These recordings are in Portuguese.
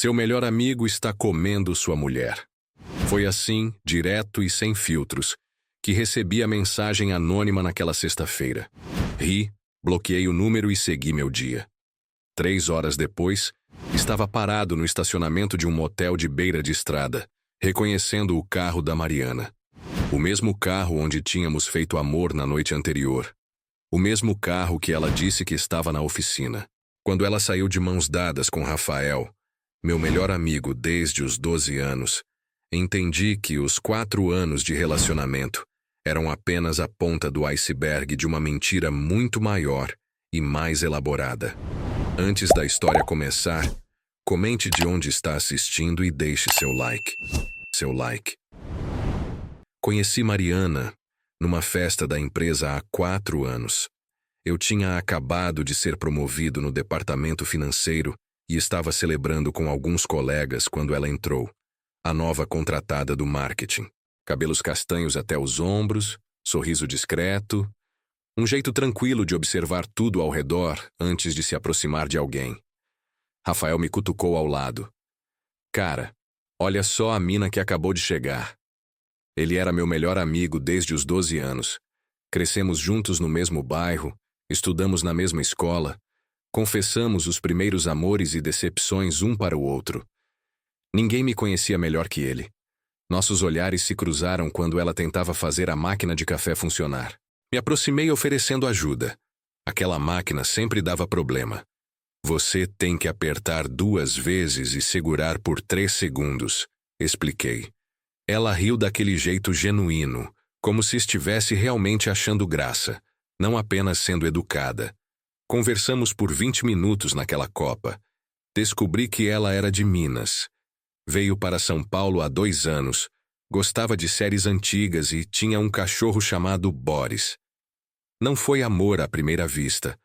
Seu melhor amigo está comendo sua mulher. Foi assim, direto e sem filtros, que recebi a mensagem anônima naquela sexta-feira. Ri, bloqueei o número e segui meu dia. 3 horas depois, estava parado no estacionamento de um motel de beira de estrada, reconhecendo o carro da Mariana. O mesmo carro onde tínhamos feito amor na noite anterior. O mesmo carro que ela disse que estava na oficina. Quando ela saiu de mãos dadas com Rafael, meu melhor amigo desde os 12 anos, entendi que os 4 anos de relacionamento eram apenas a ponta do iceberg de uma mentira muito maior e mais elaborada. Antes da história começar, comente de onde está assistindo e deixe seu like. Conheci Mariana numa festa da empresa há 4 anos. Eu tinha acabado de ser promovido no departamento financeiro e estava celebrando com alguns colegas quando ela entrou, a nova contratada do marketing. Cabelos castanhos até os ombros, sorriso discreto, um jeito tranquilo de observar tudo ao redor antes de se aproximar de alguém. Rafael me cutucou ao lado. Cara, olha só a mina que acabou de chegar. Ele era meu melhor amigo desde os 12 anos. Crescemos juntos no mesmo bairro, estudamos na mesma escola, confessamos os primeiros amores e decepções um para o outro. Ninguém me conhecia melhor que ele. Nossos olhares se cruzaram quando ela tentava fazer a máquina de café funcionar. Me aproximei oferecendo ajuda. Aquela máquina sempre dava problema. Você tem que apertar 2 vezes e segurar por 3 segundos, expliquei. Ela riu daquele jeito genuíno, como se estivesse realmente achando graça, não apenas sendo educada. Conversamos por 20 minutos naquela Copa. Descobri que ela era de Minas. Veio para São Paulo há 2 anos, gostava de séries antigas e tinha um cachorro chamado Boris. Não foi amor à primeira vista.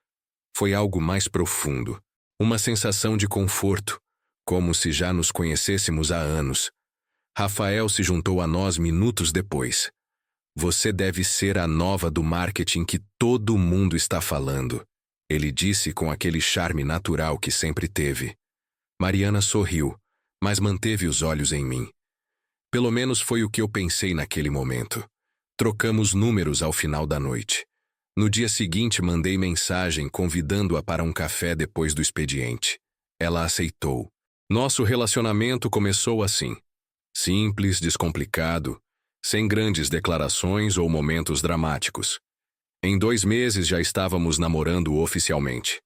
Foi algo mais profundo. Uma sensação de conforto, como se já nos conhecêssemos há anos. Rafael se juntou a nós minutos depois. Você deve ser a nova do marketing que todo mundo está falando, ele disse com aquele charme natural que sempre teve. Mariana sorriu, mas manteve os olhos em mim. Pelo menos foi o que eu pensei naquele momento. Trocamos números ao final da noite. No dia seguinte mandei mensagem convidando-a para um café depois do expediente. Ela aceitou. Nosso relacionamento começou assim. Simples, descomplicado, sem grandes declarações ou momentos dramáticos. Em 2 meses já estávamos namorando oficialmente.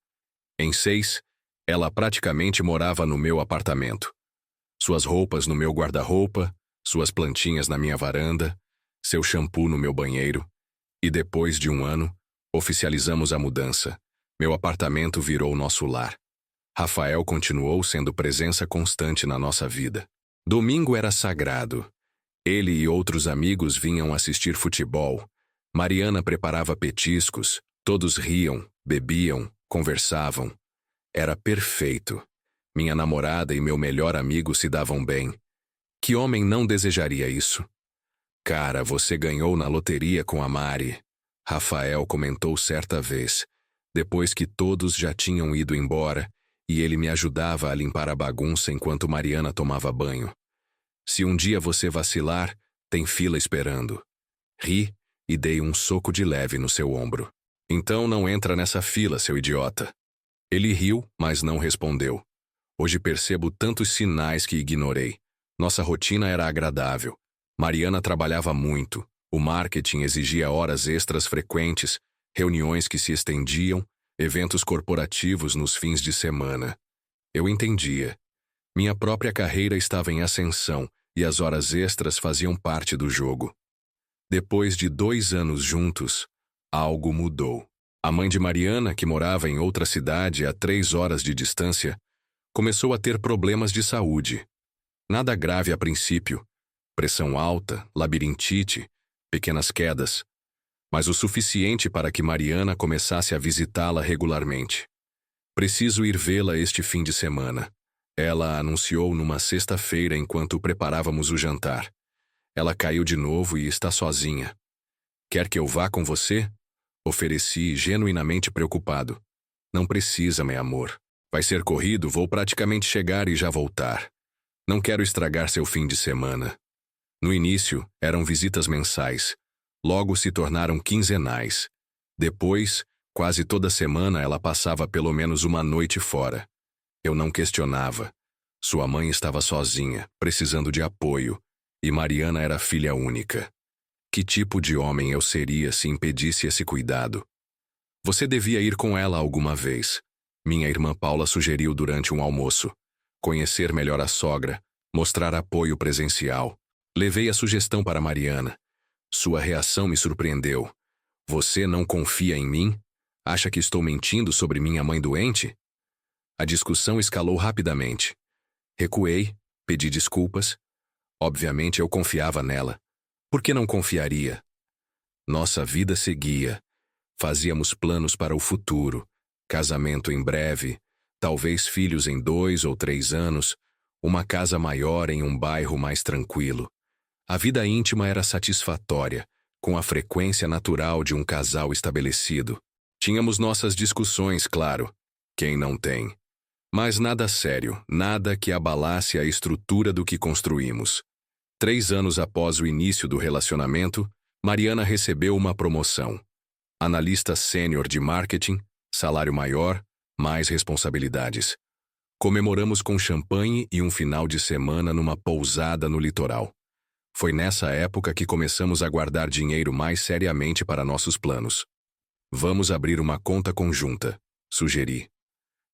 Em 6, ela praticamente morava no meu apartamento. Suas roupas no meu guarda-roupa, suas plantinhas na minha varanda, seu shampoo no meu banheiro. E depois de 1 ano, oficializamos a mudança. Meu apartamento virou nosso lar. Rafael continuou sendo presença constante na nossa vida. Domingo era sagrado. Ele e outros amigos vinham assistir futebol. Mariana preparava petiscos, todos riam, bebiam, conversavam. Era perfeito. Minha namorada e meu melhor amigo se davam bem. Que homem não desejaria isso? Cara, você ganhou na loteria com a Mari, Rafael comentou certa vez, depois que todos já tinham ido embora e ele me ajudava a limpar a bagunça enquanto Mariana tomava banho. Se um dia você vacilar, tem fila esperando. Ri e dei um soco de leve no seu ombro. Então não entra nessa fila, seu idiota. Ele riu, mas não respondeu. Hoje percebo tantos sinais que ignorei. Nossa rotina era agradável. Mariana trabalhava muito. O marketing exigia horas extras frequentes, reuniões que se estendiam, eventos corporativos nos fins de semana. Eu entendia. Minha própria carreira estava em ascensão e as horas extras faziam parte do jogo. Depois de 2 anos juntos, algo mudou. A mãe de Mariana, que morava em outra cidade a 3 horas de distância, começou a ter problemas de saúde. Nada grave a princípio. Pressão alta, labirintite, pequenas quedas. Mas o suficiente para que Mariana começasse a visitá-la regularmente. Preciso ir vê-la este fim de semana. Ela anunciou numa sexta-feira enquanto preparávamos o jantar. Ela caiu de novo e está sozinha. Quer que eu vá com você? Ofereci, genuinamente preocupado. Não precisa, meu amor. Vai ser corrido, vou praticamente chegar e já voltar. Não quero estragar seu fim de semana. No início, eram visitas mensais. Logo se tornaram quinzenais. Depois, quase toda semana ela passava pelo menos uma noite fora. Eu não questionava. Sua mãe estava sozinha, precisando de apoio, e Mariana era filha única. Que tipo de homem eu seria se impedisse esse cuidado? Você devia ir com ela alguma vez. Minha irmã Paula sugeriu durante um almoço. Conhecer melhor a sogra, mostrar apoio presencial. Levei a sugestão para Mariana. Sua reação me surpreendeu. Você não confia em mim? Acha que estou mentindo sobre minha mãe doente? A discussão escalou rapidamente. Recuei, pedi desculpas. Obviamente eu confiava nela. Por que não confiaria? Nossa vida seguia. Fazíamos planos para o futuro. Casamento em breve, talvez filhos em 2 ou 3 anos, uma casa maior em um bairro mais tranquilo. A vida íntima era satisfatória, com a frequência natural de um casal estabelecido. Tínhamos nossas discussões, claro. Quem não tem? Mas nada sério, nada que abalasse a estrutura do que construímos. 3 anos após o início do relacionamento, Mariana recebeu uma promoção. Analista sênior de marketing, salário maior, mais responsabilidades. Comemoramos com champanhe e um final de semana numa pousada no litoral. Foi nessa época que começamos a guardar dinheiro mais seriamente para nossos planos. Vamos abrir uma conta conjunta, sugeri.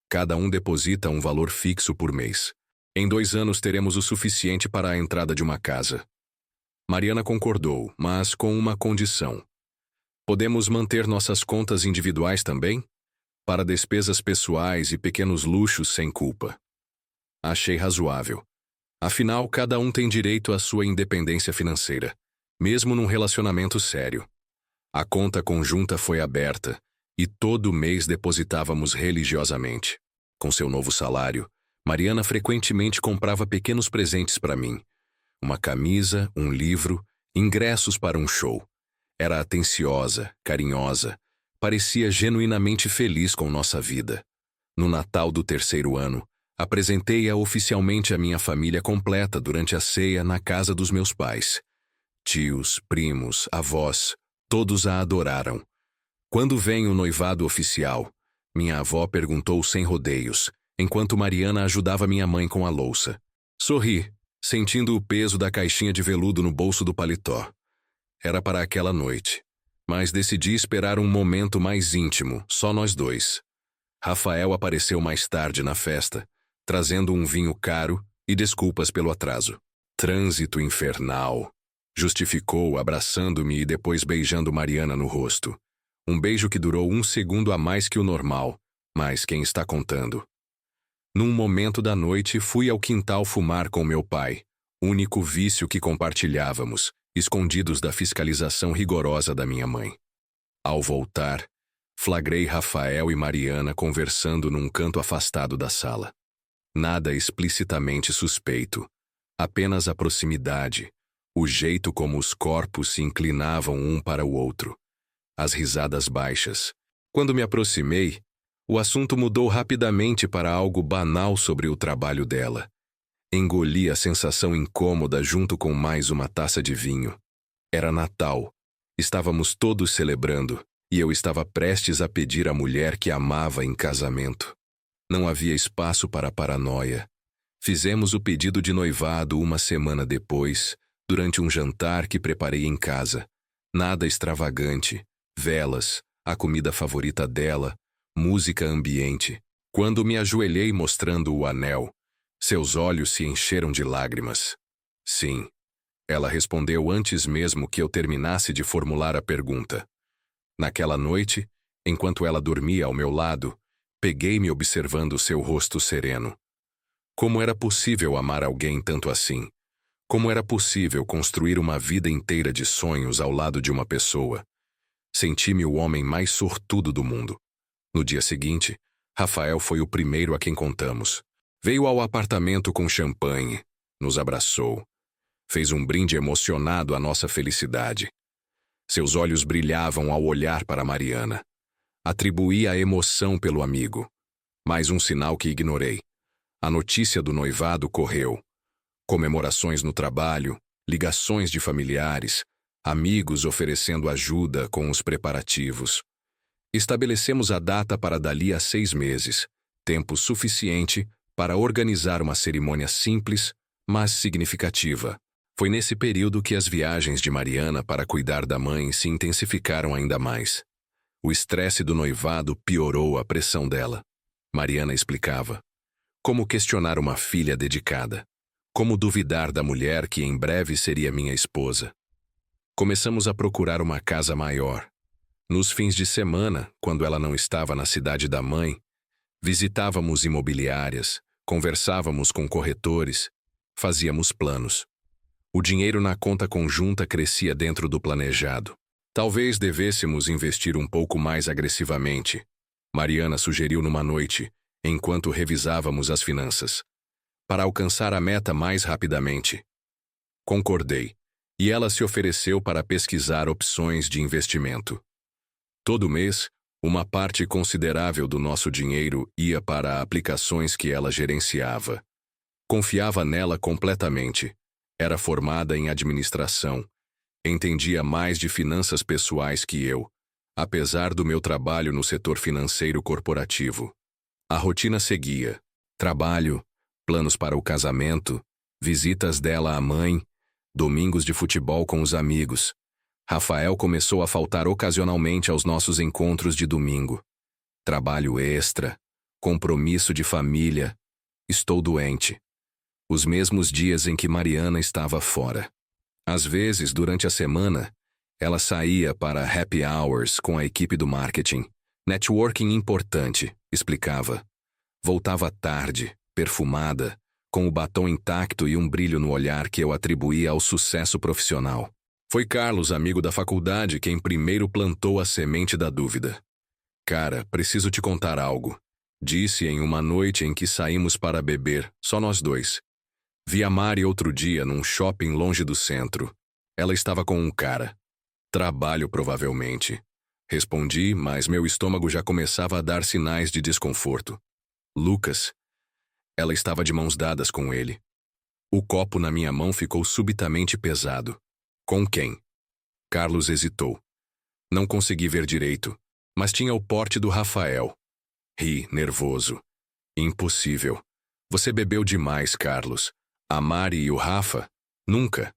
Cada um deposita um valor fixo por mês. Em 2 anos teremos o suficiente para a entrada de uma casa. Mariana concordou, mas com uma condição. Podemos manter nossas contas individuais também? Para despesas pessoais e pequenos luxos sem culpa. Achei razoável. Afinal, cada um tem direito à sua independência financeira, mesmo num relacionamento sério. A conta conjunta foi aberta e todo mês depositávamos religiosamente. Com seu novo salário, Mariana frequentemente comprava pequenos presentes para mim. Uma camisa, um livro, ingressos para um show. Era atenciosa, carinhosa, parecia genuinamente feliz com nossa vida. No Natal do 3º ano, apresentei-a oficialmente à minha família completa durante a ceia na casa dos meus pais. Tios, primos, avós, todos a adoraram. Quando vem o noivado oficial, minha avó perguntou sem rodeios, enquanto Mariana ajudava minha mãe com a louça. Sorri, sentindo o peso da caixinha de veludo no bolso do paletó. Era para aquela noite, mas decidi esperar um momento mais íntimo, só nós dois. Rafael apareceu mais tarde na festa, trazendo um vinho caro e desculpas pelo atraso. Trânsito infernal, justificou abraçando-me e depois beijando Mariana no rosto. Um beijo que durou 1 segundo a mais que o normal, mas quem está contando? Num momento da noite, fui ao quintal fumar com meu pai, único vício que compartilhávamos, escondidos da fiscalização rigorosa da minha mãe. Ao voltar, flagrei Rafael e Mariana conversando num canto afastado da sala. Nada explicitamente suspeito, apenas a proximidade, o jeito como os corpos se inclinavam um para o outro. As risadas baixas. Quando me aproximei, o assunto mudou rapidamente para algo banal sobre o trabalho dela. Engoli a sensação incômoda junto com mais uma taça de vinho. Era Natal. Estávamos todos celebrando, e eu estava prestes a pedir a mulher que amava em casamento. Não havia espaço para paranoia. Fizemos o pedido de noivado 1 semana depois, durante um jantar que preparei em casa. Nada extravagante. Velas, a comida favorita dela, música ambiente. Quando me ajoelhei mostrando o anel, seus olhos se encheram de lágrimas. Sim, ela respondeu antes mesmo que eu terminasse de formular a pergunta. Naquela noite, enquanto ela dormia ao meu lado, peguei-me observando seu rosto sereno. Como era possível amar alguém tanto assim? Como era possível construir uma vida inteira de sonhos ao lado de uma pessoa? Senti-me o homem mais sortudo do mundo. No dia seguinte, Rafael foi o primeiro a quem contamos. Veio ao apartamento com champanhe, nos abraçou. Fez um brinde emocionado à nossa felicidade. Seus olhos brilhavam ao olhar para Mariana. Atribuía a emoção pelo amigo. Mais um sinal que ignorei. A notícia do noivado correu. Comemorações no trabalho, ligações de familiares, amigos oferecendo ajuda com os preparativos. Estabelecemos a data para dali a 6 meses, tempo suficiente para organizar uma cerimônia simples, mas significativa. Foi nesse período que as viagens de Mariana para cuidar da mãe se intensificaram ainda mais. O estresse do noivado piorou a pressão dela. Mariana explicava. Como questionar uma filha dedicada? Como duvidar da mulher que em breve seria minha esposa? Começamos a procurar uma casa maior. Nos fins de semana, quando ela não estava na cidade da mãe, visitávamos imobiliárias, conversávamos com corretores, fazíamos planos. O dinheiro na conta conjunta crescia dentro do planejado. Talvez devêssemos investir um pouco mais agressivamente. Mariana sugeriu numa noite, enquanto revisávamos as finanças, para alcançar a meta mais rapidamente. Concordei, e ela se ofereceu para pesquisar opções de investimento. Todo mês, uma parte considerável do nosso dinheiro ia para aplicações que ela gerenciava. Confiava nela completamente. Era formada em administração. Entendia mais de finanças pessoais que eu, apesar do meu trabalho no setor financeiro corporativo. A rotina seguia. Trabalho, planos para o casamento, visitas dela à mãe, domingos de futebol com os amigos. Rafael começou a faltar ocasionalmente aos nossos encontros de domingo. Trabalho extra, compromisso de família. Estou doente. Os mesmos dias em que Mariana estava fora. Às vezes, durante a semana, ela saía para happy hours com a equipe do marketing. Networking importante, explicava. Voltava tarde, perfumada, com o batom intacto e um brilho no olhar que eu atribuía ao sucesso profissional. Foi Carlos, amigo da faculdade, quem primeiro plantou a semente da dúvida. Cara, preciso te contar algo. Disse em uma noite em que saímos para beber, só nós dois. Vi a Mari outro dia num shopping longe do centro. Ela estava com um cara. Trabalho, provavelmente. Respondi, mas meu estômago já começava a dar sinais de desconforto. Lucas. Ela estava de mãos dadas com ele. O copo na minha mão ficou subitamente pesado. Com quem? Carlos hesitou. Não consegui ver direito, mas tinha o porte do Rafael. Ri, nervoso. Impossível. Você bebeu demais, Carlos. A Mari e o Rafa? Nunca.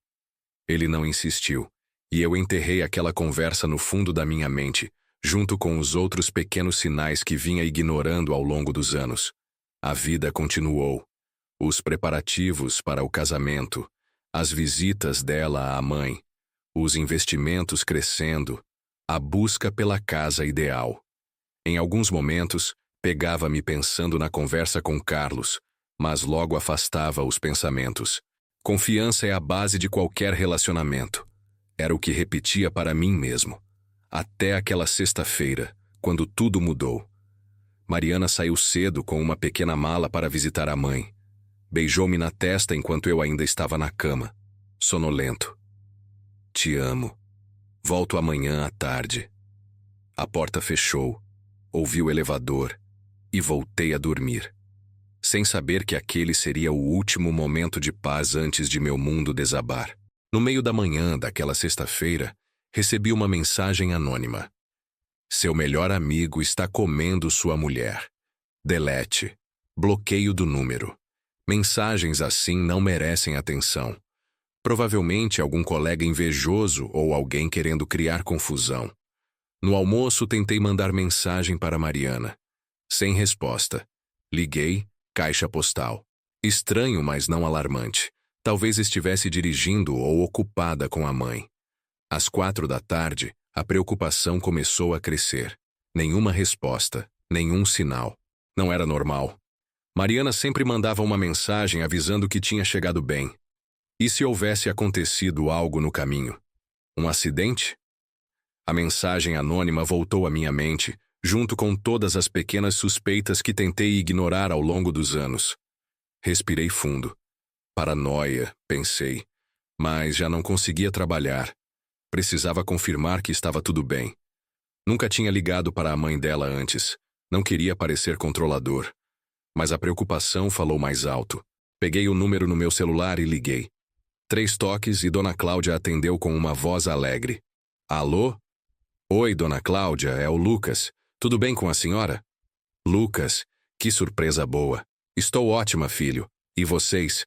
Ele não insistiu, e eu enterrei aquela conversa no fundo da minha mente, junto com os outros pequenos sinais que vinha ignorando ao longo dos anos. A vida continuou. Os preparativos para o casamento, as visitas dela à mãe, os investimentos crescendo, a busca pela casa ideal. Em alguns momentos, pegava-me pensando na conversa com Carlos, mas logo afastava os pensamentos. Confiança é a base de qualquer relacionamento. Era o que repetia para mim mesmo. Até aquela sexta-feira, quando tudo mudou. Mariana saiu cedo com uma pequena mala para visitar a mãe. Beijou-me na testa enquanto eu ainda estava na cama, sonolento. Te amo. Volto amanhã à tarde. A porta fechou, ouvi o elevador e voltei a dormir, sem saber que aquele seria o último momento de paz antes de meu mundo desabar. No meio da manhã daquela sexta-feira, recebi uma mensagem anônima. Seu melhor amigo está comendo sua mulher. Delete. Bloqueio do número. Mensagens assim não merecem atenção. Provavelmente algum colega invejoso ou alguém querendo criar confusão. No almoço tentei mandar mensagem para Mariana. Sem resposta. Liguei, caixa postal. Estranho, mas não alarmante. Talvez estivesse dirigindo ou ocupada com a mãe. Às 4 da tarde, a preocupação começou a crescer. Nenhuma resposta, nenhum sinal. Não era normal. Mariana sempre mandava uma mensagem avisando que tinha chegado bem. E se houvesse acontecido algo no caminho? Um acidente? A mensagem anônima voltou à minha mente, junto com todas as pequenas suspeitas que tentei ignorar ao longo dos anos. Respirei fundo. Paranoia, pensei. Mas já não conseguia trabalhar. Precisava confirmar que estava tudo bem. Nunca tinha ligado para a mãe dela antes. Não queria parecer controlador. Mas a preocupação falou mais alto. Peguei o número no meu celular e liguei. 3 toques e Dona Cláudia atendeu com uma voz alegre. Alô? Oi, Dona Cláudia, é o Lucas. Tudo bem com a senhora? Lucas, que surpresa boa. Estou ótima, filho. E vocês?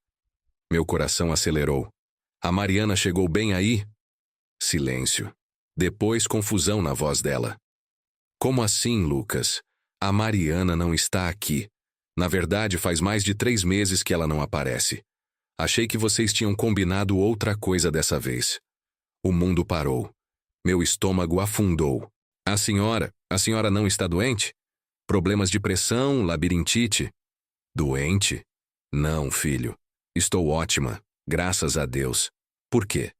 Meu coração acelerou. A Mariana chegou bem aí? Silêncio. Depois, confusão na voz dela. Como assim, Lucas? A Mariana não está aqui. Na verdade, faz mais de 3 meses que ela não aparece. Achei que vocês tinham combinado outra coisa dessa vez. O mundo parou. Meu estômago afundou. A senhora não está doente? Problemas de pressão, labirintite? Doente? Não, filho. Estou ótima, graças a Deus. Por quê?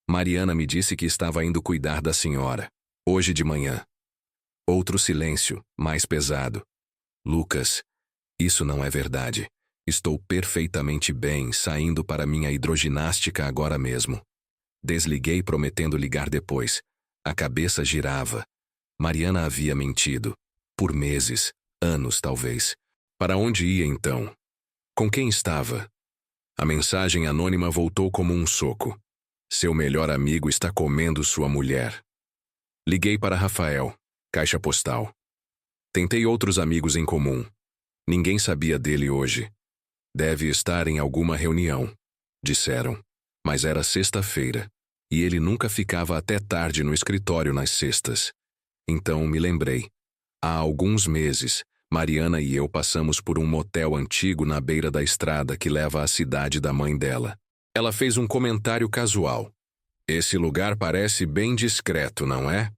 Mariana me disse que estava indo cuidar da senhora, hoje de manhã. Outro silêncio, mais pesado. Lucas, isso não é verdade. Estou perfeitamente bem, saindo para minha hidroginástica agora mesmo. Desliguei prometendo ligar depois. A cabeça girava. Mariana havia mentido. Por meses, anos talvez. Para onde ia então? Com quem estava? A mensagem anônima voltou como um soco. Seu melhor amigo está comendo sua mulher. Liguei para Rafael, caixa postal. Tentei outros amigos em comum. Ninguém sabia dele hoje. Deve estar em alguma reunião, disseram. Mas era sexta-feira, e ele nunca ficava até tarde no escritório nas sextas. Então me lembrei. Há alguns meses, Mariana e eu passamos por um motel antigo na beira da estrada que leva à cidade da mãe dela. Ela fez um comentário casual. Esse lugar parece bem discreto, não é?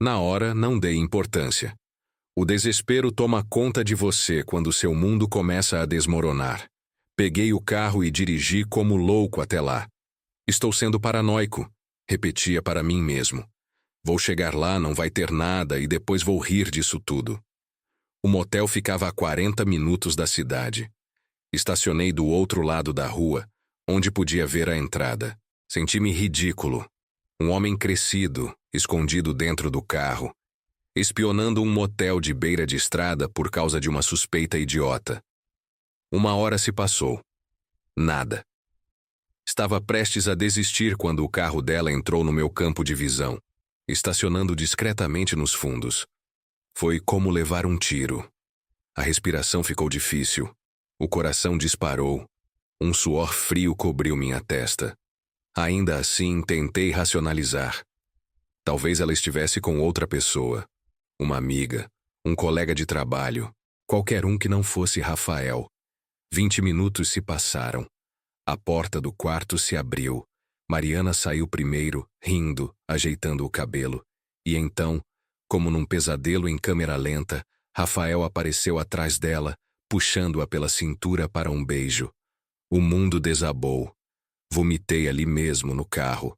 Na hora, não dei importância. O desespero toma conta de você quando seu mundo começa a desmoronar. Peguei o carro e dirigi como louco até lá. Estou sendo paranoico, repetia para mim mesmo. Vou chegar lá, não vai ter nada e depois vou rir disso tudo. O motel ficava a 40 minutos da cidade. Estacionei do outro lado da rua, onde podia ver a entrada. Senti-me ridículo. Um homem crescido, escondido dentro do carro, espionando um motel de beira de estrada por causa de uma suspeita idiota. 1 hora se passou. Nada. Estava prestes a desistir quando o carro dela entrou no meu campo de visão, estacionando discretamente nos fundos. Foi como levar um tiro. A respiração ficou difícil. O coração disparou. Um suor frio cobriu minha testa. Ainda assim, tentei racionalizar. Talvez ela estivesse com outra pessoa. Uma amiga, um colega de trabalho, qualquer um que não fosse Rafael. 20 minutos se passaram. A porta do quarto se abriu. Mariana saiu primeiro, rindo, ajeitando o cabelo. E então, como num pesadelo em câmera lenta, Rafael apareceu atrás dela, puxando-a pela cintura para um beijo. O mundo desabou. Vomitei ali mesmo, no carro.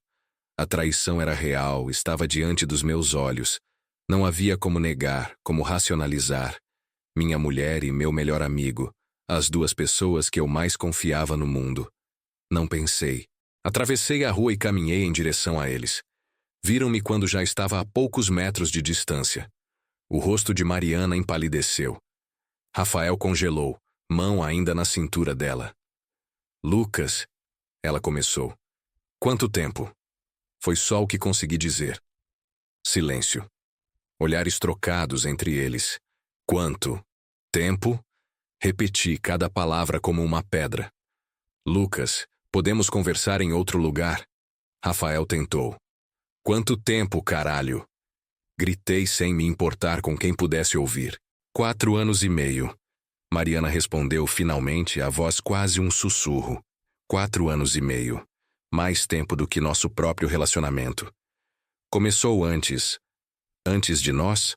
A traição era real, estava diante dos meus olhos. Não havia como negar, como racionalizar. Minha mulher e meu melhor amigo, as 2 pessoas que eu mais confiava no mundo. Não pensei. Atravessei a rua e caminhei em direção a eles. Viram-me quando já estava a poucos metros de distância. O rosto de Mariana empalideceu. Rafael congelou, mão ainda na cintura dela. Lucas, ela começou. Quanto tempo? Foi só o que consegui dizer. Silêncio. Olhares trocados entre eles. Quanto tempo? Repeti cada palavra como uma pedra. Lucas, podemos conversar em outro lugar? Rafael tentou. Quanto tempo, caralho? Gritei sem me importar com quem pudesse ouvir. 4 anos e meio. Mariana respondeu finalmente, a voz quase um sussurro. 4 anos e meio. Mais tempo do que nosso próprio relacionamento. Começou antes. Antes de nós?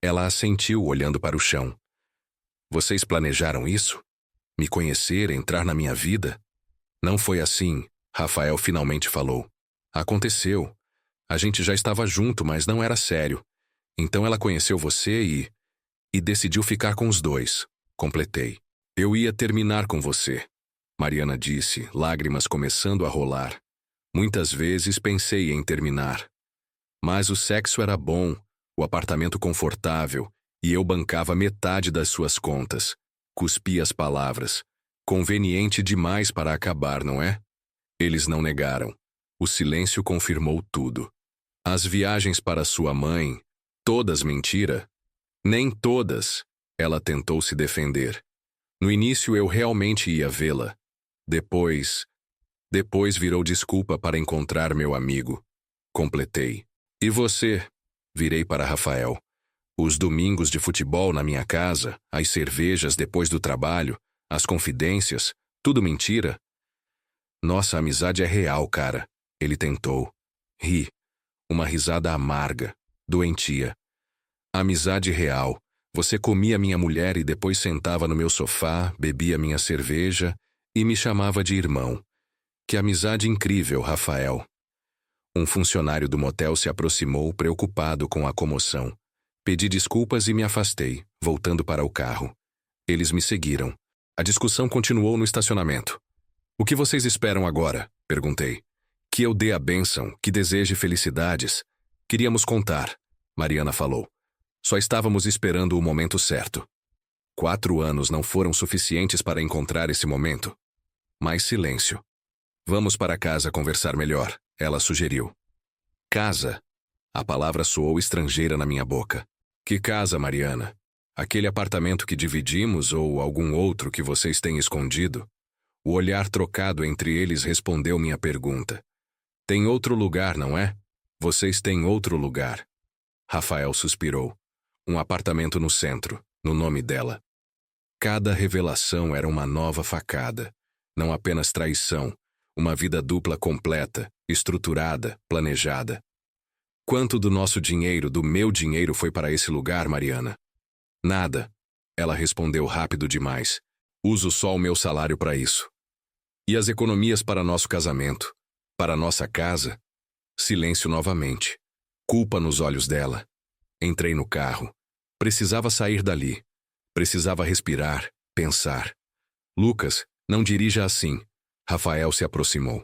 Ela assentiu, olhando para o chão. Vocês planejaram isso? Me conhecer, entrar na minha vida? Não foi assim, Rafael finalmente falou. Aconteceu. A gente já estava junto, mas não era sério. Então ela conheceu você e decidiu ficar com os 2. Completei. Eu ia terminar com você, Mariana disse, lágrimas começando a rolar. Muitas vezes pensei em terminar. Mas o sexo era bom, o apartamento confortável, e eu bancava metade das suas contas. Cuspi as palavras. Conveniente demais para acabar, não é? Eles não negaram. O silêncio confirmou tudo. As viagens para sua mãe, todas mentira? Nem todas. Ela tentou se defender. No início eu realmente ia vê-la. Depois virou desculpa para encontrar meu amigo. Completei. E você? Virei para Rafael. Os domingos de futebol na minha casa, as cervejas depois do trabalho, as confidências, tudo mentira? Nossa amizade é real, cara. Ele tentou. Ri. Uma risada amarga, doentia. Amizade real. Você comia minha mulher e depois sentava no meu sofá, bebia minha cerveja e me chamava de irmão. Que amizade incrível, Rafael. Um funcionário do motel se aproximou, preocupado com a comoção. Pedi desculpas e me afastei, voltando para o carro. Eles me seguiram. A discussão continuou no estacionamento. O que vocês esperam agora? Perguntei. Que eu dê a bênção, que deseje felicidades. Queríamos contar, Mariana falou. Só estávamos esperando o momento certo. 4 anos não foram suficientes para encontrar esse momento. Mais silêncio. Vamos para casa conversar melhor, ela sugeriu. Casa. A palavra soou estrangeira na minha boca. Que casa, Mariana? Aquele apartamento que dividimos ou algum outro que vocês têm escondido? O olhar trocado entre eles respondeu minha pergunta. Tem outro lugar, não é? Vocês têm outro lugar. Rafael suspirou. Um apartamento no centro, no nome dela. Cada revelação era uma nova facada. Não apenas traição, uma vida dupla completa, estruturada, planejada. Quanto do nosso dinheiro, do meu dinheiro, foi para esse lugar, Mariana? Nada. Ela respondeu rápido demais. Uso só o meu salário para isso. E as economias para nosso casamento? Para nossa casa? Silêncio novamente. Culpa nos olhos dela. Entrei no carro. Precisava sair dali. Precisava respirar, pensar. Lucas, não dirija assim. Rafael se aproximou.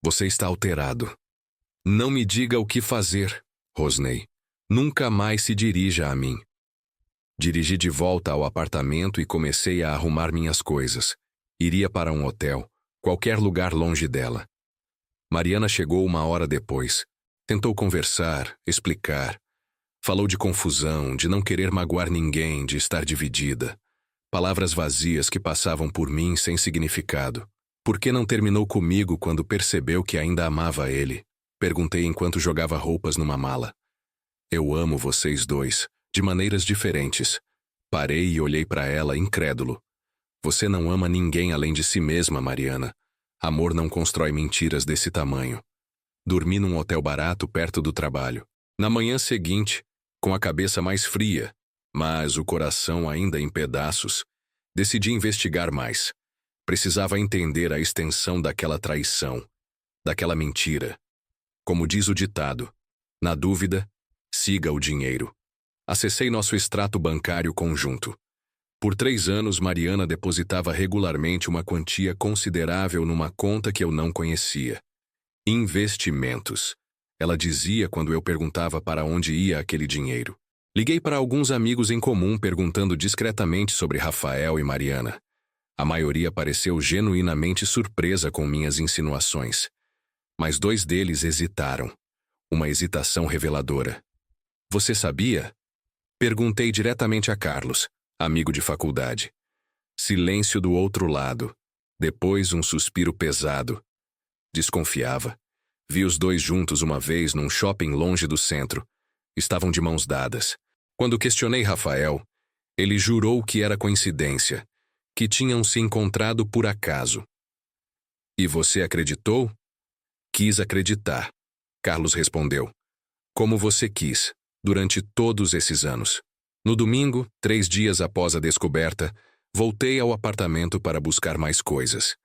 Você está alterado. Não me diga o que fazer, rosnei. Nunca mais se dirija a mim. Dirigi de volta ao apartamento e comecei a arrumar minhas coisas. Iria para um hotel, qualquer lugar longe dela. Mariana chegou 1 hora depois. Tentou conversar, explicar. Falou de confusão, de não querer magoar ninguém, de estar dividida. Palavras vazias que passavam por mim sem significado. Por que não terminou comigo quando percebeu que ainda amava ele? Perguntei enquanto jogava roupas numa mala. Eu amo vocês dois, de maneiras diferentes. Parei e olhei para ela, incrédulo. Você não ama ninguém além de si mesma, Mariana. Amor não constrói mentiras desse tamanho. Dormi num hotel barato perto do trabalho. Na manhã seguinte, com a cabeça mais fria, mas o coração ainda em pedaços, decidi investigar mais. Precisava entender a extensão daquela traição, daquela mentira. Como diz o ditado, na dúvida, siga o dinheiro. Acessei nosso extrato bancário conjunto. Por 3 anos, Mariana depositava regularmente uma quantia considerável numa conta que eu não conhecia. Investimentos. Ela dizia quando eu perguntava para onde ia aquele dinheiro. Liguei para alguns amigos em comum perguntando discretamente sobre Rafael e Mariana. A maioria pareceu genuinamente surpresa com minhas insinuações. Mas 2 deles hesitaram. Uma hesitação reveladora. Você sabia? Perguntei diretamente a Carlos, amigo de faculdade. Silêncio do outro lado. Depois um suspiro pesado. Desconfiava. Vi os 2 juntos uma vez num shopping longe do centro. Estavam de mãos dadas. Quando questionei Rafael, ele jurou que era coincidência, que tinham se encontrado por acaso. E você acreditou? Quis acreditar. Carlos respondeu. Como você quis, durante todos esses anos. No domingo, 3 dias após a descoberta, voltei ao apartamento para buscar mais coisas.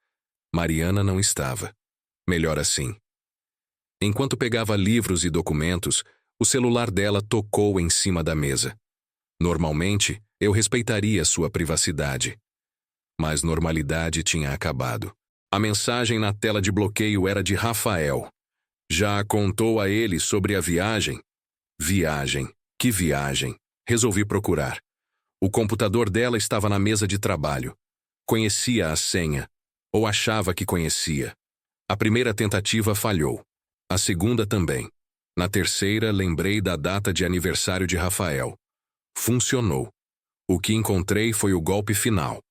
Mariana não estava. Melhor assim. Enquanto pegava livros e documentos, o celular dela tocou em cima da mesa. Normalmente, eu respeitaria sua privacidade. Mas normalidade tinha acabado. A mensagem na tela de bloqueio era de Rafael. Já contou a ele sobre a viagem? Viagem. Que viagem? Resolvi procurar. O computador dela estava na mesa de trabalho. Conhecia a senha, ou achava que conhecia. A primeira tentativa falhou. A segunda também. Na terceira, lembrei da data de aniversário de Rafael. Funcionou. O que encontrei foi o golpe final.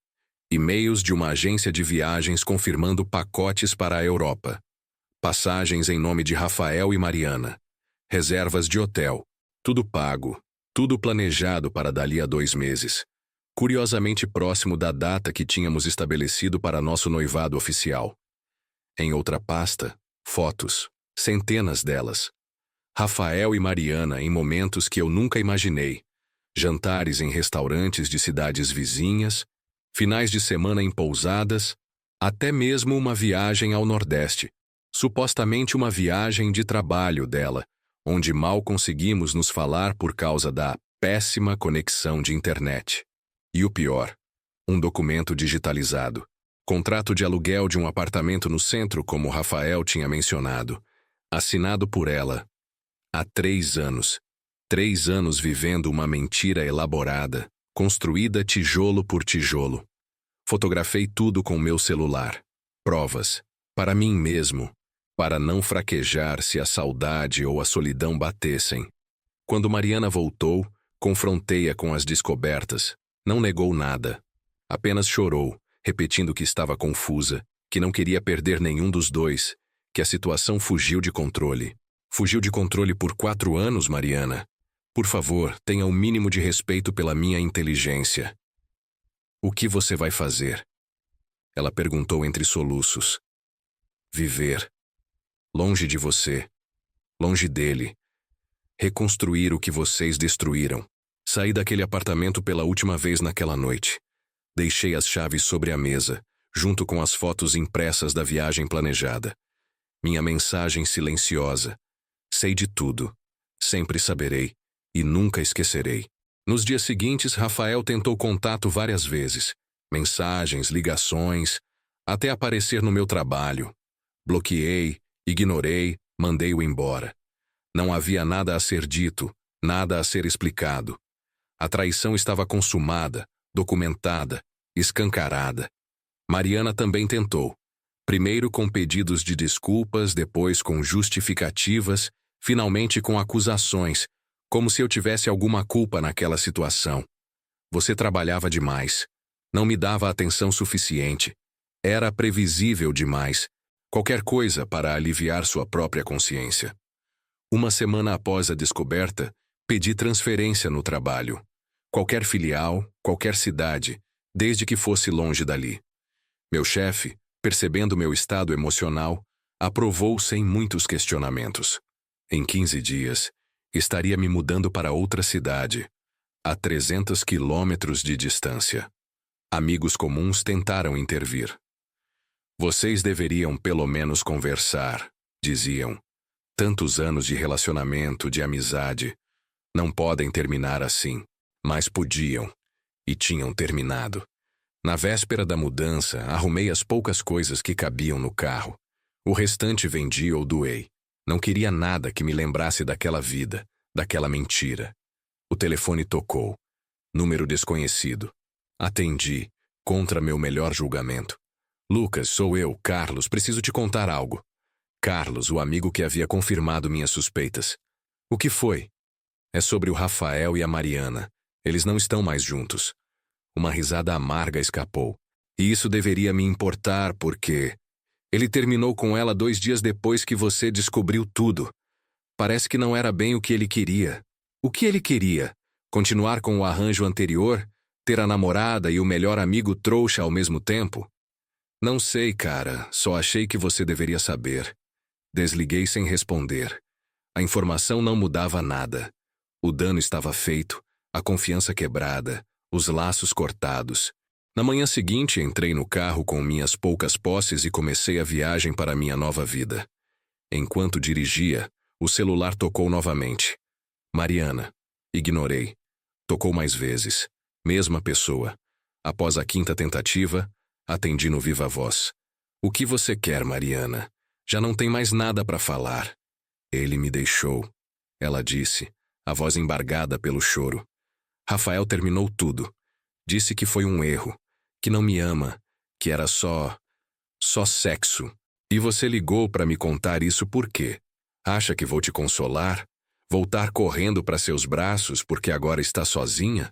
E-mails de uma agência de viagens confirmando pacotes para a Europa. Passagens em nome de Rafael e Mariana. Reservas de hotel. Tudo pago. Tudo planejado para dali a 2 meses. Curiosamente próximo da data que tínhamos estabelecido para nosso noivado oficial. Em outra pasta, fotos. Centenas delas. Rafael e Mariana em momentos que eu nunca imaginei. Jantares em restaurantes de cidades vizinhas, finais de semana em pousadas, até mesmo uma viagem ao Nordeste, supostamente uma viagem de trabalho dela, onde mal conseguimos nos falar por causa da péssima conexão de internet. E o pior, um documento digitalizado, contrato de aluguel de um apartamento no centro, como Rafael tinha mencionado, assinado por ela. Há 3 anos. 3 anos vivendo uma mentira elaborada, construída tijolo por tijolo. Fotografei tudo com meu celular. Provas. Para mim mesmo. Para não fraquejar se a saudade ou a solidão batessem. Quando Mariana voltou, confrontei-a com as descobertas. Não negou nada. Apenas chorou, repetindo que estava confusa, que não queria perder nenhum dos dois, que a situação fugiu de controle. Fugiu de controle por 4 anos, Mariana. Por favor, tenha o mínimo de respeito pela minha inteligência. O que você vai fazer? Ela perguntou entre soluços. Viver. Longe de você. Longe dele. Reconstruir o que vocês destruíram. Saí daquele apartamento pela última vez naquela noite. Deixei as chaves sobre a mesa, junto com as fotos impressas da viagem planejada. Minha mensagem silenciosa. Sei de tudo. Sempre saberei. E nunca esquecerei. Nos dias seguintes, Rafael tentou contato várias vezes. Mensagens, ligações, até aparecer no meu trabalho. Bloqueei, ignorei, mandei-o embora. Não havia nada a ser dito, nada a ser explicado. A traição estava consumada, documentada, escancarada. Mariana também tentou. Primeiro com pedidos de desculpas, depois com justificativas, finalmente com acusações, como se eu tivesse alguma culpa naquela situação. Você trabalhava demais. Não me dava atenção suficiente. Era previsível demais. Qualquer coisa para aliviar sua própria consciência. Uma semana após a descoberta, pedi transferência no trabalho. Qualquer filial, qualquer cidade, desde que fosse longe dali. Meu chefe, percebendo meu estado emocional, aprovou sem muitos questionamentos. Em 15 dias, estaria me mudando para outra cidade, a 300 quilômetros de distância. Amigos comuns tentaram intervir. Vocês deveriam pelo menos conversar, diziam. Tantos anos de relacionamento, de amizade, não podem terminar assim. Mas podiam, e tinham terminado. Na véspera da mudança, arrumei as poucas coisas que cabiam no carro. O restante vendi ou doei. Não queria nada que me lembrasse daquela vida, daquela mentira. O telefone tocou. Número desconhecido. Atendi, contra meu melhor julgamento. Lucas, sou eu, Carlos, preciso te contar algo. Carlos, o amigo que havia confirmado minhas suspeitas. O que foi? É sobre o Rafael e a Mariana. Eles não estão mais juntos. Uma risada amarga escapou. E isso deveria me importar porque... Ele terminou com ela 2 dias depois que você descobriu tudo. Parece que não era bem o que ele queria. O que ele queria? Continuar com o arranjo anterior? Ter a namorada e o melhor amigo trouxa ao mesmo tempo? Não sei, cara. Só achei que você deveria saber. Desliguei sem responder. A informação não mudava nada. O dano estava feito, a confiança quebrada, os laços cortados. Na manhã seguinte, entrei no carro com minhas poucas posses e comecei a viagem para minha nova vida. Enquanto dirigia, o celular tocou novamente. Mariana. Ignorei. Tocou mais vezes. Mesma pessoa. Após a 5ª tentativa, atendi no viva voz. O que você quer, Mariana? Já não tem mais nada para falar. Ele me deixou. Ela disse, a voz embargada pelo choro. Rafael terminou tudo. Disse que foi um erro, que não me ama, que era só sexo. E você ligou para me contar isso por quê? Acha que vou te consolar? Voltar correndo para seus braços porque agora está sozinha?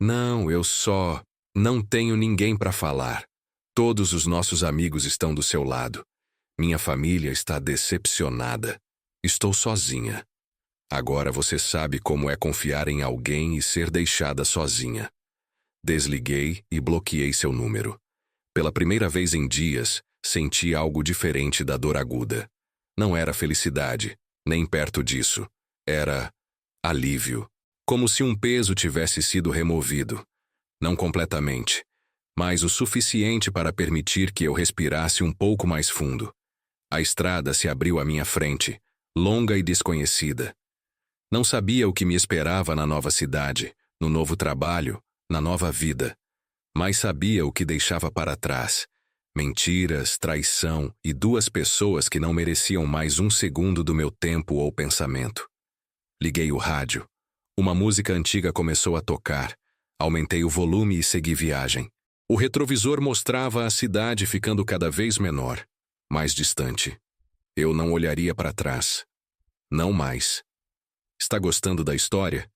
Não, eu só não tenho ninguém para falar. Todos os nossos amigos estão do seu lado. Minha família está decepcionada. Estou sozinha. Agora você sabe como é confiar em alguém e ser deixada sozinha. Desliguei e bloqueei seu número. Pela primeira vez em dias, senti algo diferente da dor aguda. Não era felicidade, nem perto disso. Era alívio. Como se um peso tivesse sido removido. Não completamente, mas o suficiente para permitir que eu respirasse um pouco mais fundo. A estrada se abriu à minha frente, longa e desconhecida. Não sabia o que me esperava na nova cidade, no novo trabalho, na nova vida. Mas sabia o que deixava para trás. Mentiras, traição e 2 pessoas que não mereciam mais um segundo do meu tempo ou pensamento. Liguei o rádio. Uma música antiga começou a tocar. Aumentei o volume e segui viagem. O retrovisor mostrava a cidade ficando cada vez menor, mais distante. Eu não olharia para trás. Não mais. Está gostando da história?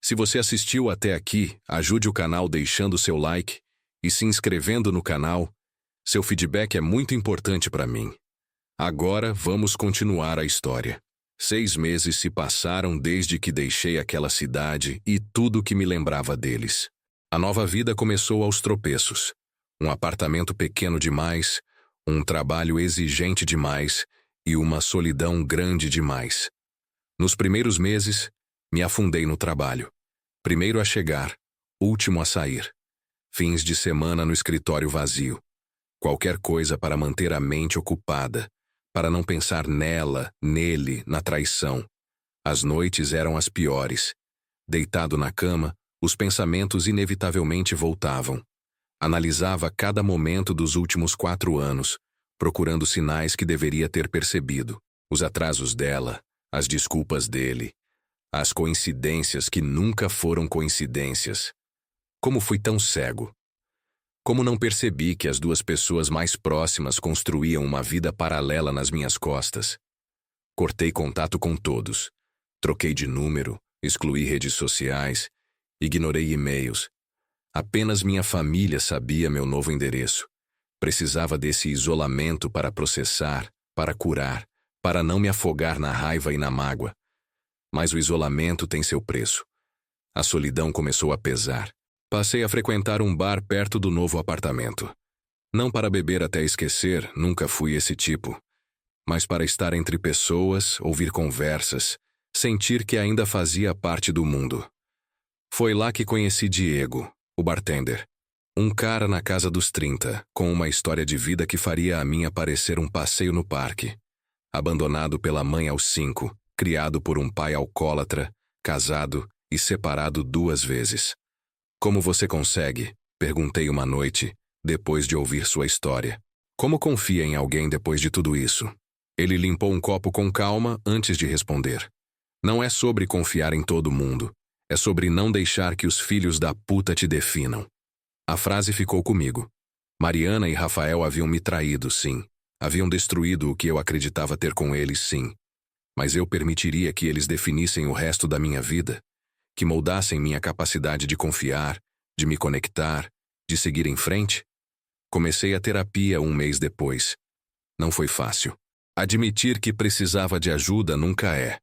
Se você assistiu até aqui, ajude o canal deixando seu like e se inscrevendo no canal. Seu feedback é muito importante para mim. Agora vamos continuar a história. 6 meses se passaram desde que deixei aquela cidade e tudo que me lembrava deles. A nova vida começou aos tropeços. Um apartamento pequeno demais, um trabalho exigente demais e uma solidão grande demais. Nos primeiros meses, me afundei no trabalho. Primeiro a chegar, último a sair. Fins de semana no escritório vazio. Qualquer coisa para manter a mente ocupada, para não pensar nela, nele, na traição. As noites eram as piores. Deitado na cama, os pensamentos inevitavelmente voltavam. Analisava cada momento dos últimos 4 anos, procurando sinais que deveria ter percebido. Os atrasos dela, as desculpas dele, as coincidências que nunca foram coincidências. Como fui tão cego? Como não percebi que as 2 pessoas mais próximas construíam uma vida paralela nas minhas costas? Cortei contato com todos. Troquei de número, excluí redes sociais, ignorei e-mails. Apenas minha família sabia meu novo endereço. Precisava desse isolamento para processar, para curar, para não me afogar na raiva e na mágoa. Mas o isolamento tem seu preço. A solidão começou a pesar. Passei a frequentar um bar perto do novo apartamento. Não para beber até esquecer, nunca fui esse tipo. Mas para estar entre pessoas, ouvir conversas, sentir que ainda fazia parte do mundo. Foi lá que conheci Diego, o bartender. Um cara na casa dos 30, com uma história de vida que faria a minha parecer um passeio no parque. Abandonado pela mãe aos 5, criado por um pai alcoólatra, casado e separado 2 vezes. Como você consegue? Perguntei uma noite, depois de ouvir sua história. Como confia em alguém depois de tudo isso? Ele limpou um copo com calma antes de responder. Não é sobre confiar em todo mundo. É sobre não deixar que os filhos da puta te definam. A frase ficou comigo. Mariana e Rafael haviam me traído, sim. Haviam destruído o que eu acreditava ter com eles, sim. Mas eu permitiria que eles definissem o resto da minha vida? Que moldassem minha capacidade de confiar, de me conectar, de seguir em frente? Comecei a terapia 1 mês depois. Não foi fácil. Admitir que precisava de ajuda nunca é.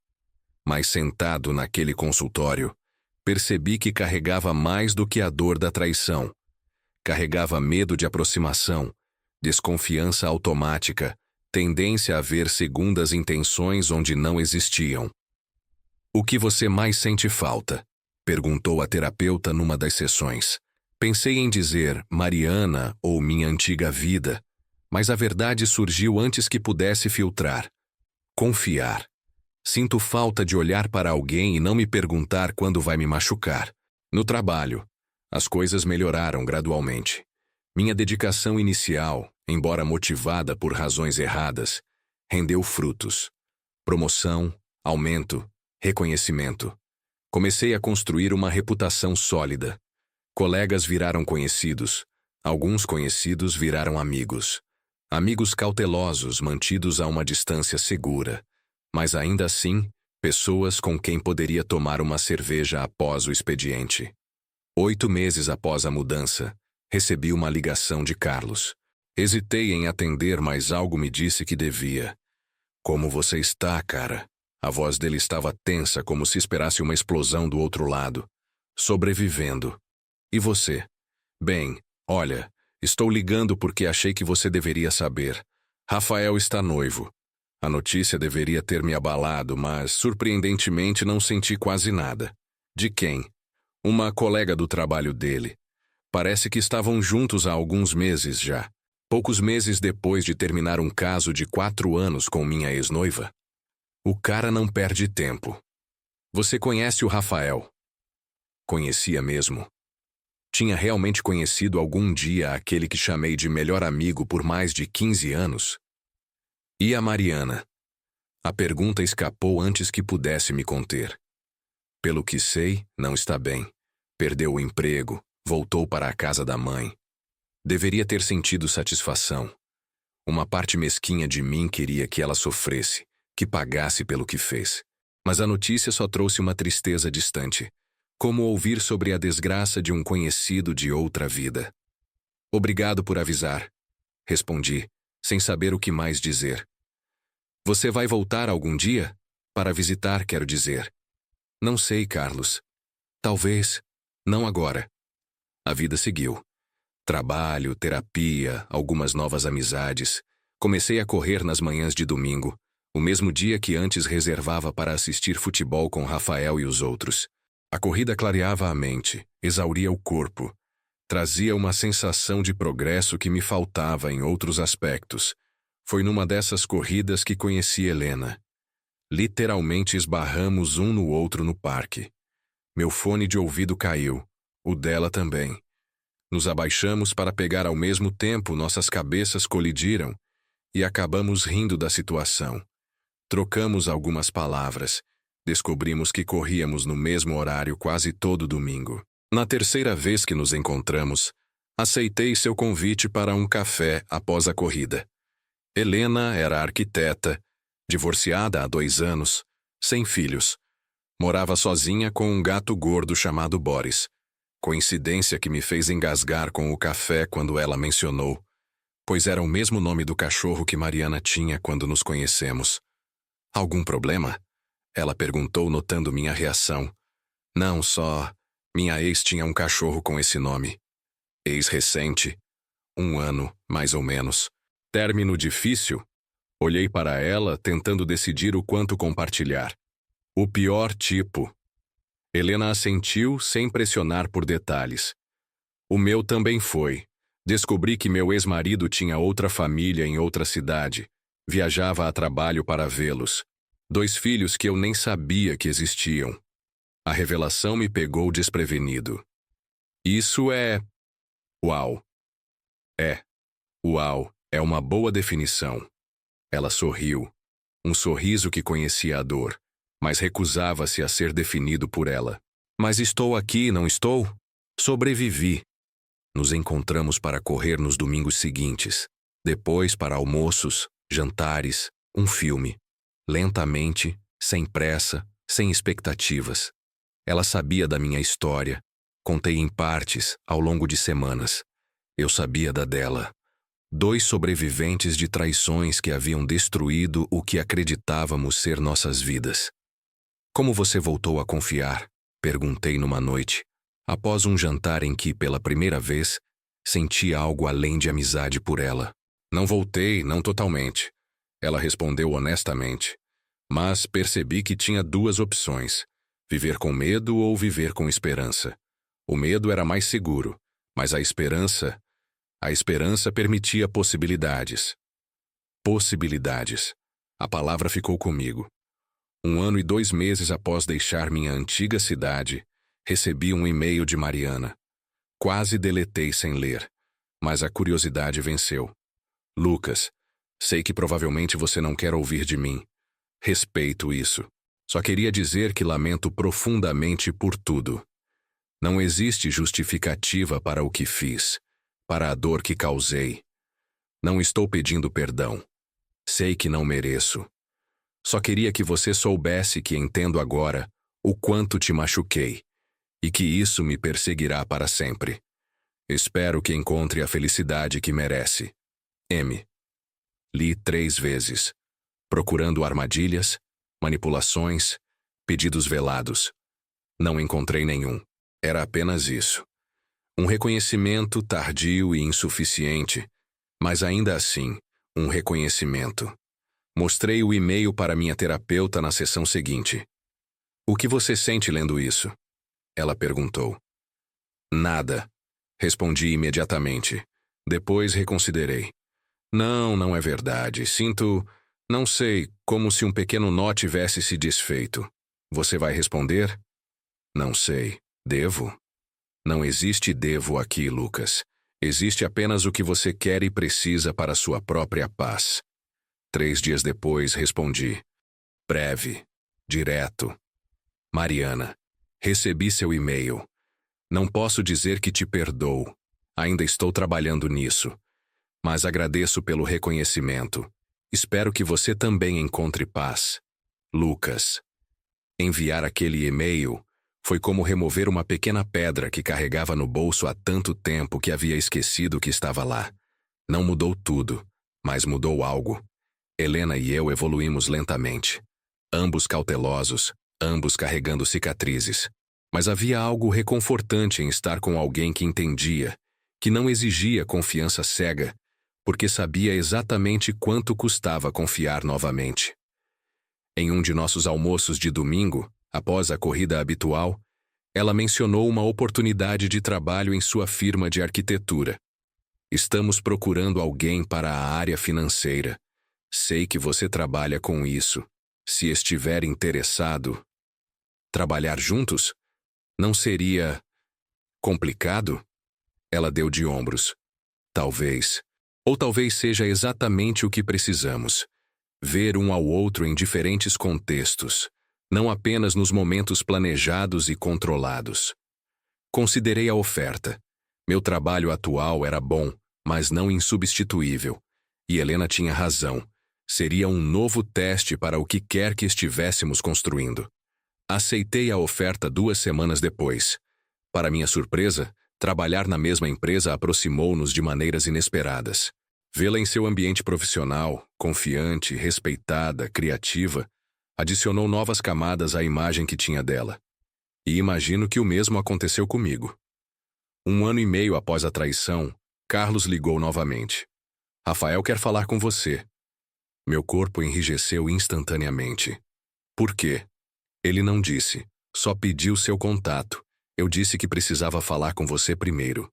Mas sentado naquele consultório, percebi que carregava mais do que a dor da traição. Carregava medo de aproximação, desconfiança automática, tendência a ver segundas intenções onde não existiam. O que você mais sente falta? Perguntou a terapeuta numa das sessões. Pensei em dizer Mariana ou minha antiga vida, mas a verdade surgiu antes que pudesse filtrar. Confiar. Sinto falta de olhar para alguém e não me perguntar quando vai me machucar. No trabalho, as coisas melhoraram gradualmente. Minha dedicação inicial, embora motivada por razões erradas, rendeu frutos. Promoção, aumento, reconhecimento. Comecei a construir uma reputação sólida. Colegas viraram conhecidos. Alguns conhecidos viraram amigos. Amigos cautelosos, mantidos a uma distância segura. Mas ainda assim, pessoas com quem poderia tomar uma cerveja após o expediente. 8 meses após a mudança, recebi uma ligação de Carlos. Hesitei em atender, mas algo me disse que devia. Como você está, cara? A voz dele estava tensa, como se esperasse uma explosão do outro lado. Sobrevivendo. E você? Bem, olha, estou ligando porque achei que você deveria saber. Rafael está noivo. A notícia deveria ter me abalado, mas, surpreendentemente, não senti quase nada. De quem? Uma colega do trabalho dele. Parece que estavam juntos há alguns meses já. Poucos meses depois de terminar um caso de 4 anos com minha ex-noiva. O cara não perde tempo. Você conhece o Rafael? Conhecia mesmo. Tinha realmente conhecido algum dia aquele que chamei de melhor amigo por mais de 15 anos? E a Mariana? A pergunta escapou antes que pudesse me conter. Pelo que sei, não está bem. Perdeu o emprego, voltou para a casa da mãe. Deveria ter sentido satisfação. Uma parte mesquinha de mim queria que ela sofresse, que pagasse pelo que fez. Mas a notícia só trouxe uma tristeza distante, como ouvir sobre a desgraça de um conhecido de outra vida. Obrigado por avisar, respondi, sem saber o que mais dizer. Você vai voltar algum dia? Para visitar, quero dizer. Não sei, Carlos. Talvez. Não agora. A vida seguiu. Trabalho, terapia, algumas novas amizades. Comecei a correr nas manhãs de domingo, o mesmo dia que antes reservava para assistir futebol com Rafael e os outros. A corrida clareava a mente, exauria o corpo. Trazia uma sensação de progresso que me faltava em outros aspectos. Foi numa dessas corridas que conheci Helena. Literalmente esbarramos um no outro no parque. Meu fone de ouvido caiu, o dela também. Nos abaixamos para pegar ao mesmo tempo, nossas cabeças colidiram e acabamos rindo da situação. Trocamos algumas palavras. Descobrimos que corríamos no mesmo horário quase todo domingo. Na terceira vez que nos encontramos, aceitei seu convite para um café após a corrida. Helena era arquiteta, divorciada há 2 anos, sem filhos. Morava sozinha com um gato gordo chamado Boris. Coincidência que me fez engasgar com o café quando ela mencionou, pois era o mesmo nome do cachorro que Mariana tinha quando nos conhecemos. Algum problema? Ela perguntou, notando minha reação. Não, só... Minha ex tinha um cachorro com esse nome. Ex recente. 1 ano, mais ou menos. Término difícil? Olhei para ela, tentando decidir o quanto compartilhar. O pior tipo. Helena assentiu, sem pressionar por detalhes. O meu também foi. Descobri que meu ex-marido tinha outra família em outra cidade. Viajava a trabalho para vê-los. 2 filhos que eu nem sabia que existiam. A revelação me pegou desprevenido. Isso é... Uau. Uau, é uma boa definição. Ela sorriu. Um sorriso que conhecia a dor, mas recusava-se a ser definido por ela. Mas estou aqui, não estou? Sobrevivi. Nos encontramos para correr nos domingos seguintes. Depois para almoços, jantares, um filme. Lentamente, sem pressa, sem expectativas. Ela sabia da minha história. Contei em partes, ao longo de semanas. Eu sabia da dela. 2 sobreviventes de traições que haviam destruído o que acreditávamos ser nossas vidas. Como você voltou a confiar? Perguntei numa noite, após um jantar em que, pela primeira vez, senti algo além de amizade por ela. Não voltei, não totalmente. Ela respondeu honestamente. Mas percebi que tinha 2 opções: viver com medo ou viver com esperança. O medo era mais seguro, mas a esperança permitia possibilidades. Possibilidades. A palavra ficou comigo. 1 ano e 2 meses após deixar minha antiga cidade, recebi um e-mail de Mariana. Quase deletei sem ler, mas a curiosidade venceu. Lucas, sei que provavelmente você não quer ouvir de mim. Respeito isso. Só queria dizer que lamento profundamente por tudo. Não existe justificativa para o que fiz, para a dor que causei. Não estou pedindo perdão. Sei que não mereço. Só queria que você soubesse que entendo agora o quanto te machuquei e que isso me perseguirá para sempre. Espero que encontre a felicidade que merece. M. Li 3 vezes, procurando armadilhas, manipulações, pedidos velados. Não encontrei nenhum. Era apenas isso. Um reconhecimento tardio e insuficiente, mas ainda assim, um reconhecimento. Mostrei o e-mail para minha terapeuta na sessão seguinte. O que você sente lendo isso? Ela perguntou. Nada. Respondi imediatamente. Depois reconsiderei. Não é verdade. Sinto, não sei, como se um pequeno nó tivesse se desfeito. Você vai responder? Não sei. Devo? Não existe devo aqui, Lucas. Existe apenas o que você quer e precisa para sua própria paz. 3 dias depois, respondi. Breve. Direto. Mariana, recebi seu e-mail. Não posso dizer que te perdoo. Ainda estou trabalhando nisso. Mas agradeço pelo reconhecimento. Espero que você também encontre paz. Lucas. Enviar aquele e-mail foi como remover uma pequena pedra que carregava no bolso há tanto tempo que havia esquecido que estava lá. Não mudou tudo, mas mudou algo. Helena e eu evoluímos lentamente. Ambos cautelosos, ambos carregando cicatrizes. Mas havia algo reconfortante em estar com alguém que entendia, que não exigia confiança cega, porque sabia exatamente quanto custava confiar novamente. Em um de nossos almoços de domingo, após a corrida habitual, ela mencionou uma oportunidade de trabalho em sua firma de arquitetura. Estamos procurando alguém para a área financeira. Sei que você trabalha com isso. Se estiver interessado, trabalhar juntos? Não seria complicado? Ela deu de ombros. Talvez. Ou talvez seja exatamente o que precisamos. Ver um ao outro em diferentes contextos, não apenas nos momentos planejados e controlados. Considerei a oferta. Meu trabalho atual era bom, mas não insubstituível. E Helena tinha razão. Seria um novo teste para o que quer que estivéssemos construindo. Aceitei a oferta 2 semanas depois. Para minha surpresa, trabalhar na mesma empresa aproximou-nos de maneiras inesperadas. Vê-la em seu ambiente profissional, confiante, respeitada, criativa, adicionou novas camadas à imagem que tinha dela. E imagino que o mesmo aconteceu comigo. 1 ano e meio após a traição, Carlos ligou novamente. Rafael quer falar com você. Meu corpo enrijeceu instantaneamente. Por quê? Ele não disse, só pediu seu contato. Eu disse que precisava falar com você primeiro.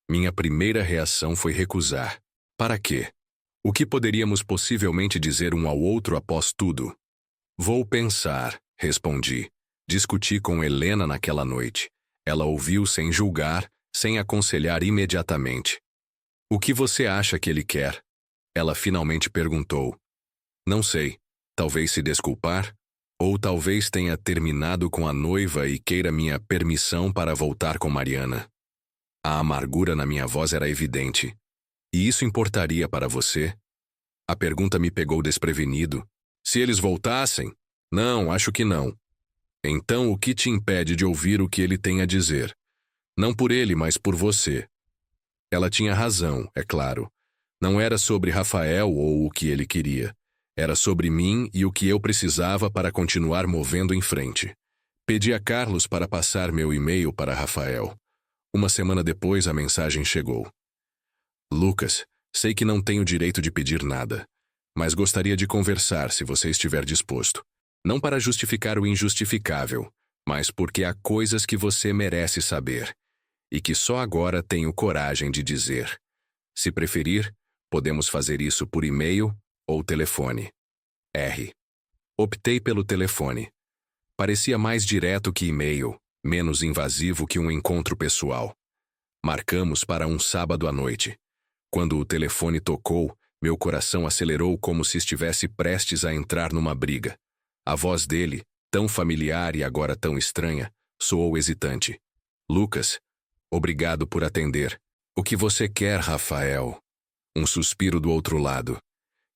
Minha primeira reação foi recusar. Para quê? O que poderíamos possivelmente dizer um ao outro após tudo? Vou pensar, respondi. Discuti com Helena naquela noite. Ela ouviu sem julgar, sem aconselhar imediatamente. O que você acha que ele quer? Ela finalmente perguntou. Não sei. Talvez se desculpar? Ou talvez tenha terminado com a noiva e queira minha permissão para voltar com Mariana. A amargura na minha voz era evidente. E isso importaria para você? A pergunta me pegou desprevenido. Se eles voltassem? Não, acho que não. Então o que te impede de ouvir o que ele tem a dizer? Não por ele, mas por você. Ela tinha razão, é claro. Não era sobre Rafael ou o que ele queria. Era sobre mim e o que eu precisava para continuar movendo em frente. Pedi a Carlos para passar meu e-mail para Rafael. 1 semana depois a mensagem chegou. Lucas, sei que não tenho direito de pedir nada, mas gostaria de conversar se você estiver disposto. Não para justificar o injustificável, mas porque há coisas que você merece saber, e que só agora tenho coragem de dizer. Se preferir, podemos fazer isso por e-mail ou telefone. R. Optei pelo telefone. Parecia mais direto que e-mail, menos invasivo que um encontro pessoal. Marcamos para um sábado à noite. Quando o telefone tocou, meu coração acelerou como se estivesse prestes a entrar numa briga. A voz dele, tão familiar e agora tão estranha, soou hesitante. Lucas, obrigado por atender. O que você quer, Rafael? Um suspiro do outro lado.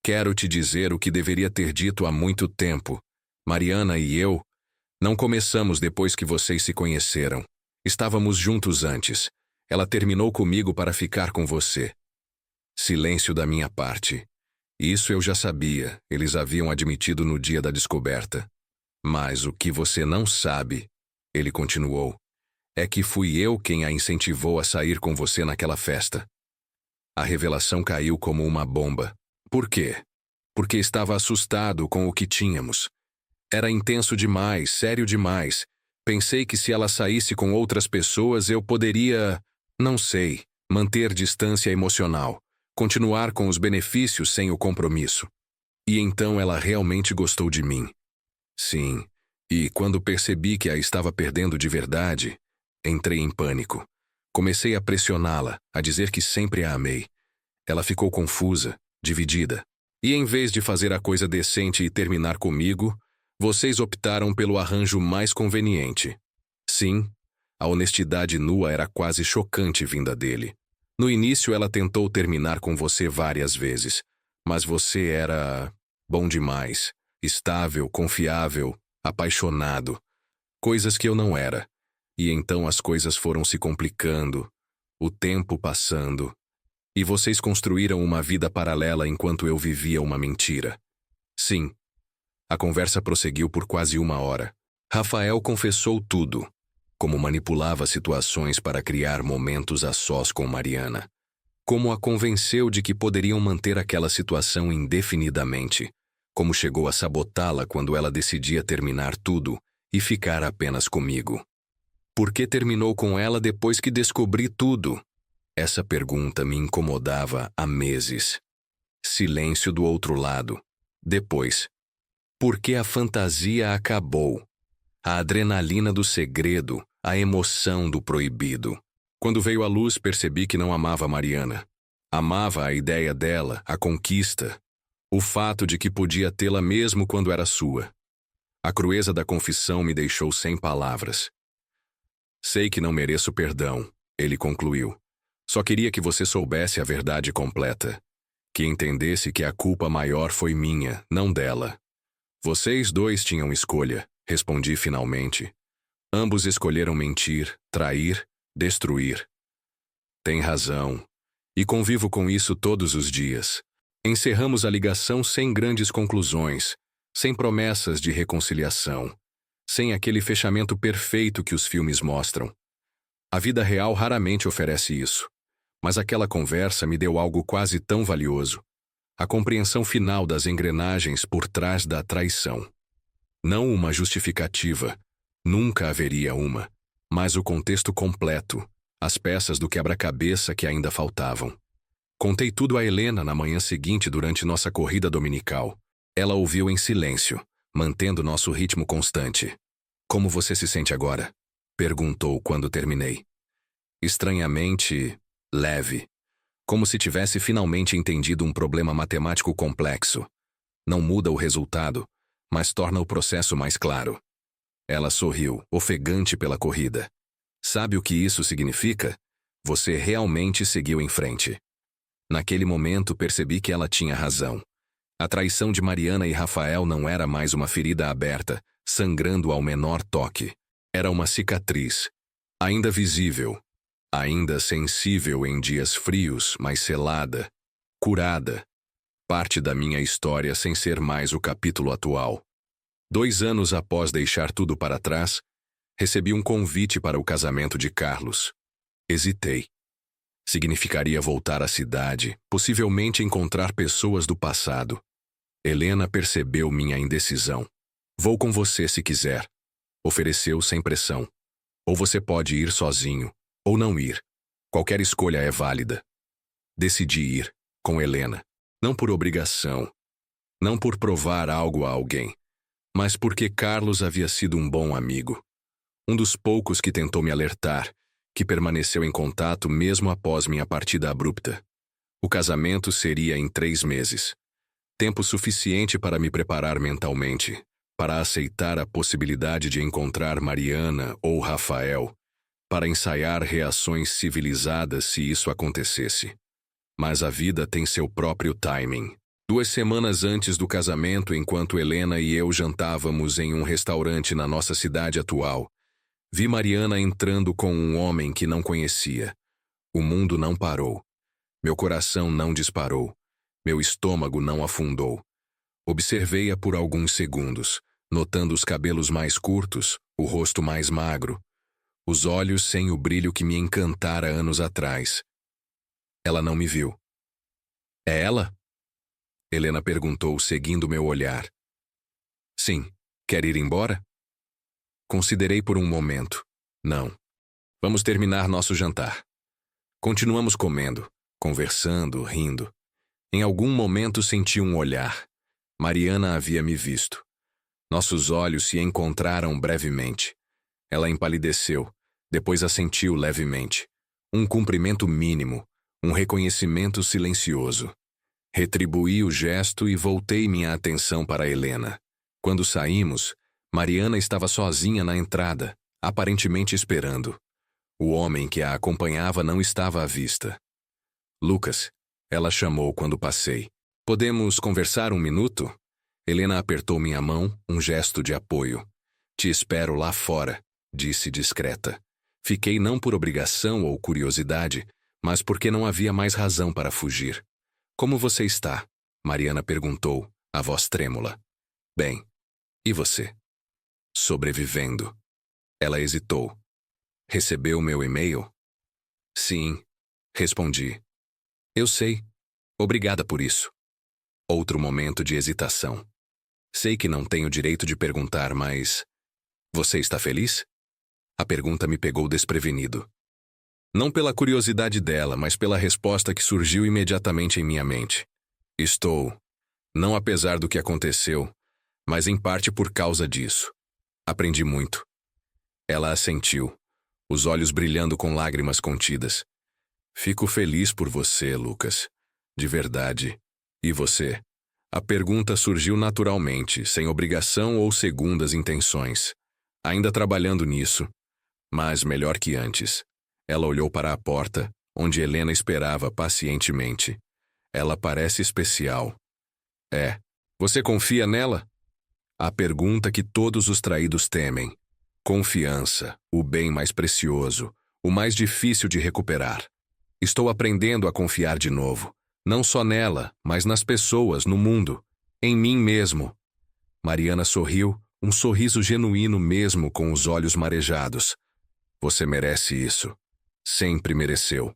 Quero te dizer o que deveria ter dito há muito tempo. Mariana e eu não começamos depois que vocês se conheceram. Estávamos juntos antes. Ela terminou comigo para ficar com você. Silêncio da minha parte. Isso eu já sabia, eles haviam admitido no dia da descoberta. Mas o que você não sabe, ele continuou, é que fui eu quem a incentivou a sair com você naquela festa. A revelação caiu como uma bomba. Por quê? Porque estava assustado com o que tínhamos. Era intenso demais, sério demais. Pensei que se ela saísse com outras pessoas eu poderia, não sei, manter distância emocional, continuar com os benefícios sem o compromisso. E então ela realmente gostou de mim. Sim, e quando percebi que a estava perdendo de verdade, entrei em pânico. Comecei a pressioná-la, a dizer que sempre a amei. Ela ficou confusa, dividida. E em vez de fazer a coisa decente e terminar comigo, vocês optaram pelo arranjo mais conveniente. Sim, a honestidade nua era quase chocante vinda dele. No início ela tentou terminar com você várias vezes, mas você era bom demais, estável, confiável, apaixonado. Coisas que eu não era. E então as coisas foram se complicando, o tempo passando. E vocês construíram uma vida paralela enquanto eu vivia uma mentira. Sim. A conversa prosseguiu por quase 1 hora. Rafael confessou tudo. Como manipulava situações para criar momentos a sós com Mariana. Como a convenceu de que poderiam manter aquela situação indefinidamente. Como chegou a sabotá-la quando ela decidia terminar tudo e ficar apenas comigo. Por que terminou com ela depois que descobri tudo? Essa pergunta me incomodava há meses. Silêncio do outro lado. Depois. Por que a fantasia acabou? A adrenalina do segredo, a emoção do proibido. Quando veio à luz, percebi que não amava Mariana. Amava a ideia dela, a conquista, o fato de que podia tê-la mesmo quando era sua. A crueza da confissão me deixou sem palavras. Sei que não mereço perdão, ele concluiu. Só queria que você soubesse a verdade completa. Que entendesse que a culpa maior foi minha, não dela. Vocês dois tinham escolha, respondi finalmente. Ambos escolheram mentir, trair, destruir. Tem razão. E convivo com isso todos os dias. Encerramos a ligação sem grandes conclusões, sem promessas de reconciliação, sem aquele fechamento perfeito que os filmes mostram. A vida real raramente oferece isso. Mas aquela conversa me deu algo quase tão valioso. A compreensão final das engrenagens por trás da traição. Não uma justificativa, nunca haveria uma, mas o contexto completo, as peças do quebra-cabeça que ainda faltavam. Contei tudo a Helena na manhã seguinte durante nossa corrida dominical. Ela ouviu em silêncio, mantendo nosso ritmo constante. Como você se sente agora? Perguntou quando terminei. Estranhamente, leve. Como se tivesse finalmente entendido um problema matemático complexo. Não muda o resultado, mas torna o processo mais claro. Ela sorriu, ofegante pela corrida. Sabe o que isso significa? Você realmente seguiu em frente. Naquele momento percebi que ela tinha razão. A traição de Mariana e Rafael não era mais uma ferida aberta, sangrando ao menor toque. Era uma cicatriz, ainda visível, ainda sensível em dias frios, mas selada, curada. Parte da minha história sem ser mais o capítulo atual. 2 anos após deixar tudo para trás, recebi um convite para o casamento de Carlos. Hesitei. Significaria voltar à cidade, possivelmente encontrar pessoas do passado. Helena percebeu minha indecisão. Vou com você se quiser. Ofereceu sem pressão. Ou você pode ir sozinho, ou não ir. Qualquer escolha é válida. Decidi ir, com Helena. Não por obrigação. Não por provar algo a alguém. Mas porque Carlos havia sido um bom amigo. Um dos poucos que tentou me alertar, que permaneceu em contato mesmo após minha partida abrupta. O casamento seria em 3 meses. Tempo suficiente para me preparar mentalmente, para aceitar a possibilidade de encontrar Mariana ou Rafael, para ensaiar reações civilizadas se isso acontecesse. Mas a vida tem seu próprio timing. 2 semanas antes do casamento, enquanto Helena e eu jantávamos em um restaurante na nossa cidade atual, vi Mariana entrando com um homem que não conhecia. O mundo não parou. Meu coração não disparou. Meu estômago não afundou. Observei-a por alguns segundos, notando os cabelos mais curtos, o rosto mais magro, os olhos sem o brilho que me encantara anos atrás. Ela não me viu. É ela? Helena perguntou, seguindo meu olhar. Sim. Quer ir embora? Considerei por um momento. Não. Vamos terminar nosso jantar. Continuamos comendo, conversando, rindo. Em algum momento senti um olhar. Mariana havia me visto. Nossos olhos se encontraram brevemente. Ela empalideceu, depois assentiu levemente. Um cumprimento mínimo, um reconhecimento silencioso. Retribuí o gesto e voltei minha atenção para Helena. Quando saímos, Mariana estava sozinha na entrada, aparentemente esperando. O homem que a acompanhava não estava à vista. Lucas, ela chamou quando passei. Podemos conversar um minuto? Helena apertou minha mão, um gesto de apoio. Te espero lá fora, disse discreta. Fiquei não por obrigação ou curiosidade, mas porque não havia mais razão para fugir. Como você está? Mariana perguntou, a voz trêmula. Bem. E você? Sobrevivendo. Ela hesitou. Recebeu meu e-mail? Sim, respondi. Eu sei. Obrigada por isso. Outro momento de hesitação. Sei que não tenho direito de perguntar, mas... Você está feliz? A pergunta me pegou desprevenido. Não pela curiosidade dela, mas pela resposta que surgiu imediatamente em minha mente. Estou. Não apesar do que aconteceu, mas em parte por causa disso. Aprendi muito. Ela assentiu, os olhos brilhando com lágrimas contidas. Fico feliz por você, Lucas. De verdade. E você? A pergunta surgiu naturalmente, sem obrigação ou segundas intenções. Ainda trabalhando nisso, mas melhor que antes. Ela olhou para a porta, onde Helena esperava pacientemente. Ela parece especial. É. Você confia nela? A pergunta que todos os traídos temem. Confiança, o bem mais precioso, o mais difícil de recuperar. Estou aprendendo a confiar de novo. Não só nela, mas nas pessoas, no mundo. Em mim mesmo. Mariana sorriu, um sorriso genuíno mesmo com os olhos marejados. Você merece isso. Sempre mereceu.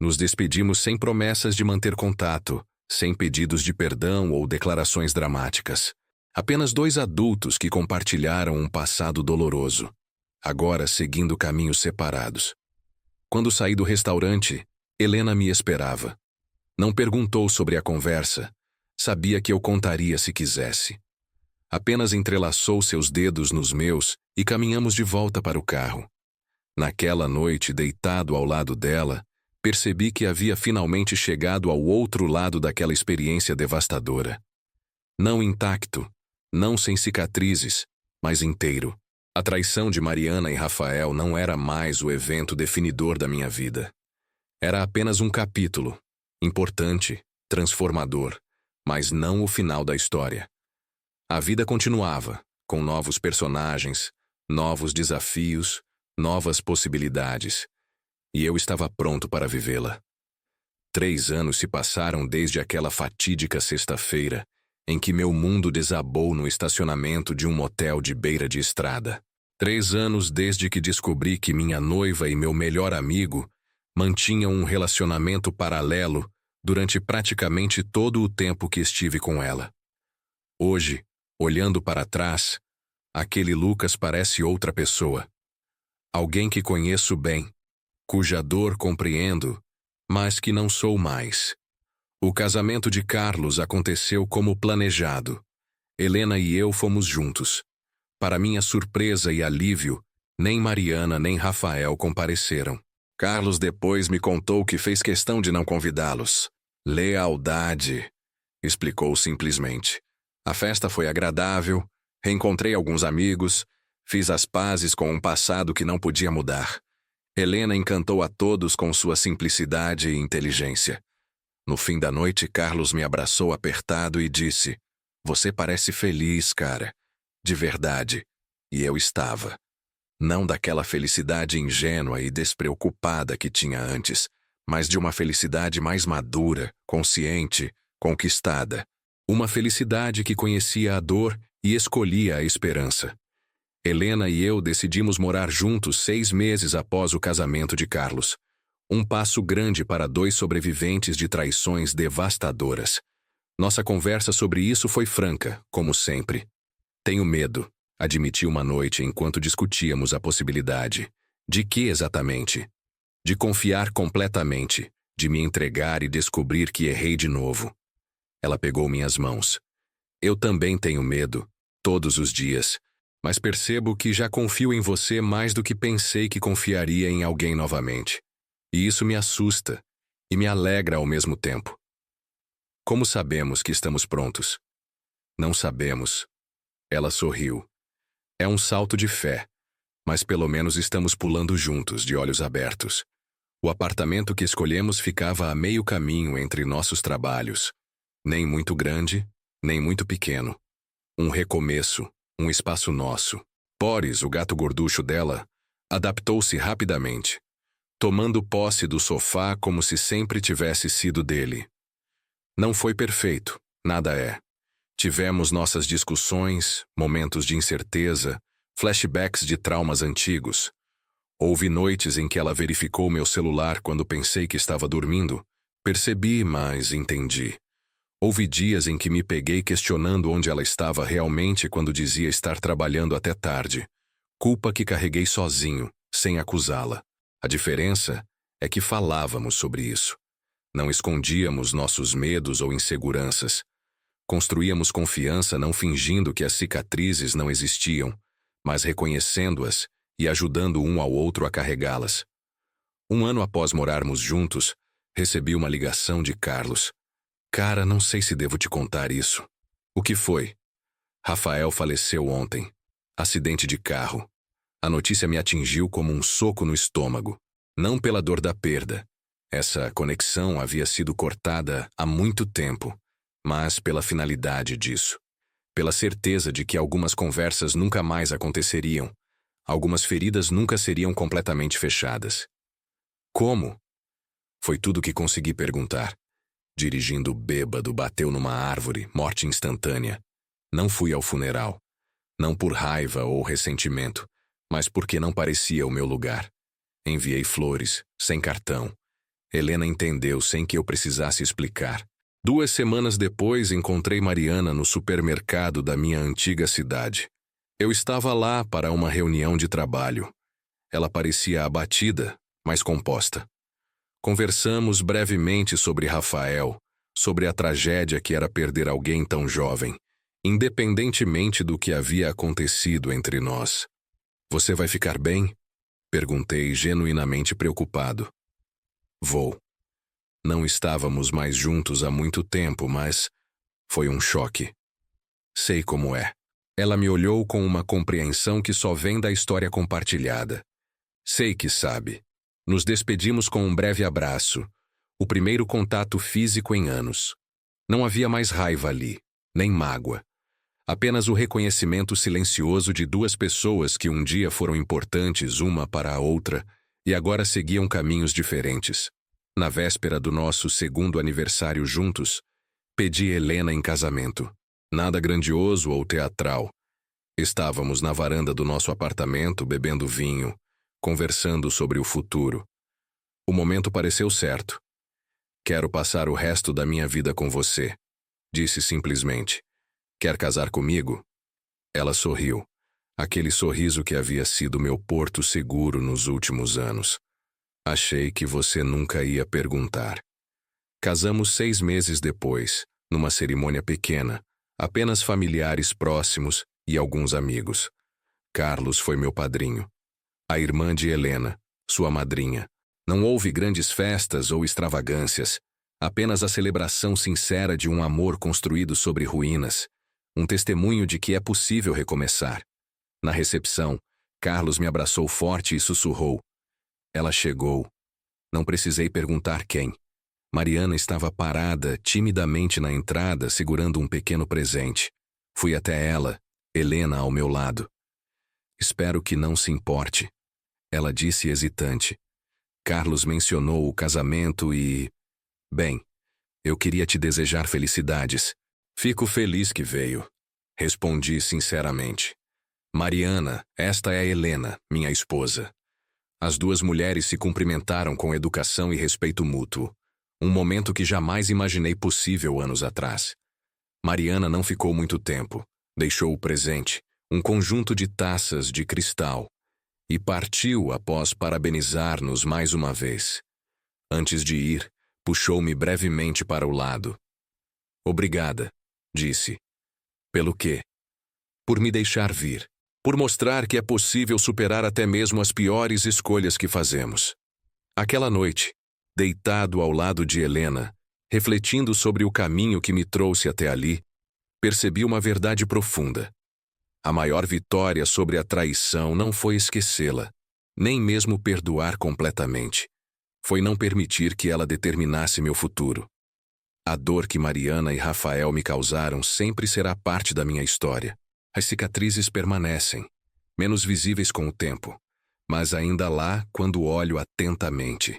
Nos despedimos sem promessas de manter contato, sem pedidos de perdão ou declarações dramáticas. Apenas 2 adultos que compartilharam um passado doloroso, agora seguindo caminhos separados. Quando saí do restaurante, Helena me esperava. Não perguntou sobre a conversa. Sabia que eu contaria se quisesse. Apenas entrelaçou seus dedos nos meus e caminhamos de volta para o carro. Naquela noite, deitado ao lado dela, percebi que havia finalmente chegado ao outro lado daquela experiência devastadora. Não intacto, não sem cicatrizes, mas inteiro. A traição de Mariana e Rafael não era mais o evento definidor da minha vida. Era apenas um capítulo, importante, transformador, mas não o final da história. A vida continuava, com novos personagens, novos desafios, novas possibilidades, e eu estava pronto para vivê-la. 3 anos se passaram desde aquela fatídica sexta-feira em que meu mundo desabou no estacionamento de um motel de beira de estrada. 3 anos desde que descobri que minha noiva e meu melhor amigo mantinham um relacionamento paralelo durante praticamente todo o tempo que estive com ela. Hoje, olhando para trás, aquele Lucas parece outra pessoa. Alguém que conheço bem, cuja dor compreendo, mas que não sou mais. O casamento de Carlos aconteceu como planejado. Helena e eu fomos juntos. Para minha surpresa e alívio, nem Mariana nem Rafael compareceram. Carlos depois me contou que fez questão de não convidá-los. Lealdade, explicou simplesmente. A festa foi agradável, Reencontrei alguns amigos, fiz as pazes com um passado que não podia mudar. Helena encantou a todos com sua simplicidade e inteligência. No fim da noite, Carlos me abraçou apertado e disse: "Você parece feliz, cara. De verdade." E eu estava. Não daquela felicidade ingênua e despreocupada que tinha antes, mas de uma felicidade mais madura, consciente, conquistada. Uma felicidade que conhecia a dor e escolhia a esperança. Helena e eu decidimos morar juntos 6 meses após o casamento de Carlos. Um passo grande para 2 sobreviventes de traições devastadoras. Nossa conversa sobre isso foi franca, como sempre. "Tenho medo", admiti uma noite enquanto discutíamos a possibilidade. "De que exatamente?" "De confiar completamente, de me entregar e descobrir que errei de novo." Ela pegou minhas mãos. "Eu também tenho medo, todos os dias. Mas percebo que já confio em você mais do que pensei que confiaria em alguém novamente. E isso me assusta e me alegra ao mesmo tempo." "Como sabemos que estamos prontos?" "Não sabemos." Ela sorriu. "É um salto de fé, mas pelo menos estamos pulando juntos, de olhos abertos." O apartamento que escolhemos ficava a meio caminho entre nossos trabalhos. Nem muito grande, nem muito pequeno. Um recomeço, um espaço nosso. Boris, o gato gorducho dela, adaptou-se rapidamente, tomando posse do sofá como se sempre tivesse sido dele. Não foi perfeito, nada é. Tivemos nossas discussões, momentos de incerteza, flashbacks de traumas antigos. Houve noites em que ela verificou meu celular quando pensei que estava dormindo. Percebi, mas entendi. Houve dias em que me peguei questionando onde ela estava realmente quando dizia estar trabalhando até tarde. Culpa que carreguei sozinho, sem acusá-la. A diferença é que falávamos sobre isso. Não escondíamos nossos medos ou inseguranças. Construíamos confiança não fingindo que as cicatrizes não existiam, mas reconhecendo-as e ajudando um ao outro a carregá-las. 1 ano após morarmos juntos, recebi uma ligação de Carlos. "Cara, não sei se devo te contar isso." "O que foi?" "Rafael faleceu ontem. Acidente de carro." A notícia me atingiu como um soco no estômago. Não pela dor da perda. Essa conexão havia sido cortada há muito tempo, mas pela finalidade disso. Pela certeza de que algumas conversas nunca mais aconteceriam. Algumas feridas nunca seriam completamente fechadas. "Como?" Foi tudo o que consegui perguntar. Dirigindo bêbado, bateu numa árvore, morte instantânea. Não fui ao funeral. Não por raiva ou ressentimento, mas porque não parecia o meu lugar. Enviei flores, sem cartão. Helena entendeu sem que eu precisasse explicar. 2 semanas depois, encontrei Mariana no supermercado da minha antiga cidade. Eu estava lá para uma reunião de trabalho. Ela parecia abatida, mas composta. Conversamos brevemente sobre Rafael, sobre a tragédia que era perder alguém tão jovem, independentemente do que havia acontecido entre nós. "Você vai ficar bem?" Perguntei, genuinamente preocupado. "Vou." Não estávamos mais juntos há muito tempo, mas foi um choque. "Sei como é." Ela me olhou com uma compreensão que só vem da história compartilhada. "Sei que sabe." Nos despedimos com um breve abraço, o primeiro contato físico em anos. Não havia mais raiva ali, nem mágoa. Apenas o reconhecimento silencioso de 2 pessoas que um dia foram importantes uma para a outra e agora seguiam caminhos diferentes. Na véspera do nosso 2º aniversário juntos, pedi Helena em casamento. Nada grandioso ou teatral. Estávamos na varanda do nosso apartamento bebendo vinho, conversando sobre o futuro. O momento pareceu certo. "Quero passar o resto da minha vida com você", disse simplesmente. "Quer casar comigo?" Ela sorriu. Aquele sorriso que havia sido meu porto seguro nos últimos anos. "Achei que você nunca ia perguntar." Casamos 6 meses depois, numa cerimônia pequena, apenas familiares próximos e alguns amigos. Carlos foi meu padrinho. A irmã de Helena, sua madrinha. Não houve grandes festas ou extravagâncias, apenas a celebração sincera de um amor construído sobre ruínas, Um testemunho de que é possível recomeçar. Na recepção, Carlos me abraçou forte e sussurrou. Ela chegou. Não precisei perguntar quem. Mariana estava parada, timidamente na entrada, segurando um pequeno presente. Fui até ela, Helena ao meu lado. Espero que não se importe. Ela disse hesitante. Carlos mencionou o casamento e... Bem, eu queria te desejar felicidades. Fico feliz que veio. Respondi sinceramente. Mariana, esta é Helena, minha esposa. As duas mulheres se cumprimentaram com educação e respeito mútuo. Um momento que jamais imaginei possível anos atrás. Mariana não ficou muito tempo. Deixou o presente, um conjunto de taças de cristal, e partiu após parabenizar-nos mais uma vez. Antes de ir, puxou-me brevemente para o lado. Obrigada, disse. Pelo quê? Por me deixar vir. Por mostrar que é possível superar até mesmo as piores escolhas que fazemos. Aquela noite, deitado ao lado de Helena, refletindo sobre o caminho que me trouxe até ali, percebi uma verdade profunda. A maior vitória sobre a traição não foi esquecê-la, nem mesmo perdoar completamente. Foi não permitir que ela determinasse meu futuro. A dor que Mariana e Rafael me causaram sempre será parte da minha história. As cicatrizes permanecem, menos visíveis com o tempo, mas ainda lá quando olho atentamente.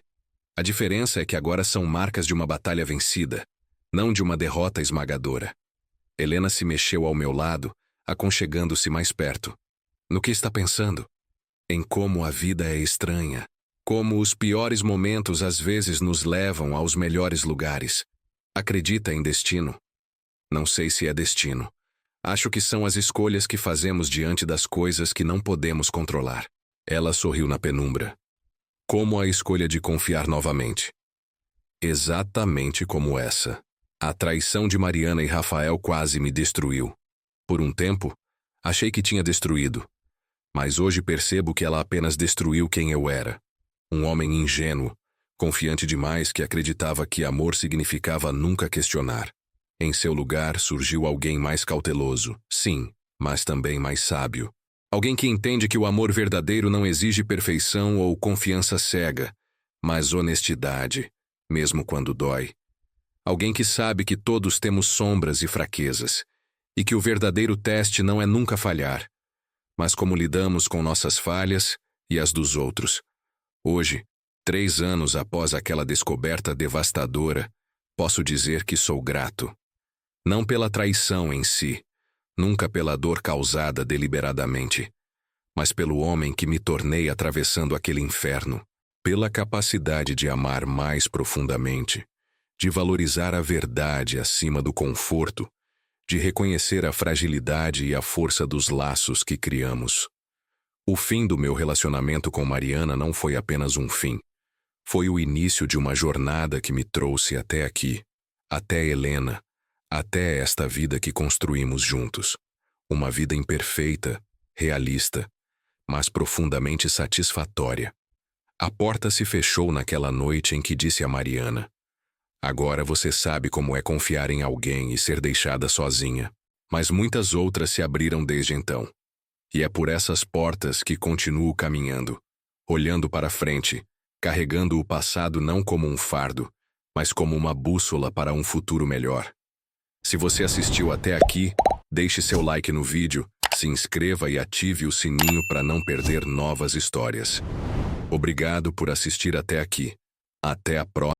A diferença é que agora são marcas de uma batalha vencida, não de uma derrota esmagadora. Helena se mexeu ao meu lado, aconchegando-se mais perto. No que está pensando? Em como a vida é estranha, como os piores momentos às vezes nos levam aos melhores lugares. Acredita em destino? Não sei se é destino. Acho que são as escolhas que fazemos diante das coisas que não podemos controlar. Ela sorriu na penumbra. Como a escolha de confiar novamente. Exatamente como essa. A traição de Mariana e Rafael quase me destruiu. Por um tempo, achei que tinha destruído. Mas hoje percebo que ela apenas destruiu quem eu era. Um homem ingênuo, confiante demais que acreditava que amor significava nunca questionar. Em seu lugar surgiu alguém mais cauteloso, sim, mas também mais sábio. Alguém que entende que o amor verdadeiro não exige perfeição ou confiança cega, mas honestidade, mesmo quando dói. Alguém que sabe que todos temos sombras e fraquezas, e que o verdadeiro teste não é nunca falhar, mas como lidamos com nossas falhas e as dos outros. Hoje, 3 anos após aquela descoberta devastadora, posso dizer que sou grato. Não pela traição em si, nunca pela dor causada deliberadamente, mas pelo homem que me tornei atravessando aquele inferno, pela capacidade de amar mais profundamente, de valorizar a verdade acima do conforto, de reconhecer a fragilidade e a força dos laços que criamos. O fim do meu relacionamento com Mariana não foi apenas um fim. Foi o início de uma jornada que me trouxe até aqui, até Helena, até esta vida que construímos juntos. Uma vida imperfeita, realista, mas profundamente satisfatória. A porta se fechou naquela noite em que disse a Mariana: agora você sabe como é confiar em alguém e ser deixada sozinha. Mas muitas outras se abriram desde então. E é por essas portas que continuo caminhando, olhando para frente, carregando o passado não como um fardo, mas como uma bússola para um futuro melhor. Se você assistiu até aqui, deixe seu like no vídeo, se inscreva e ative o sininho para não perder novas histórias. Obrigado por assistir até aqui. Até a próxima.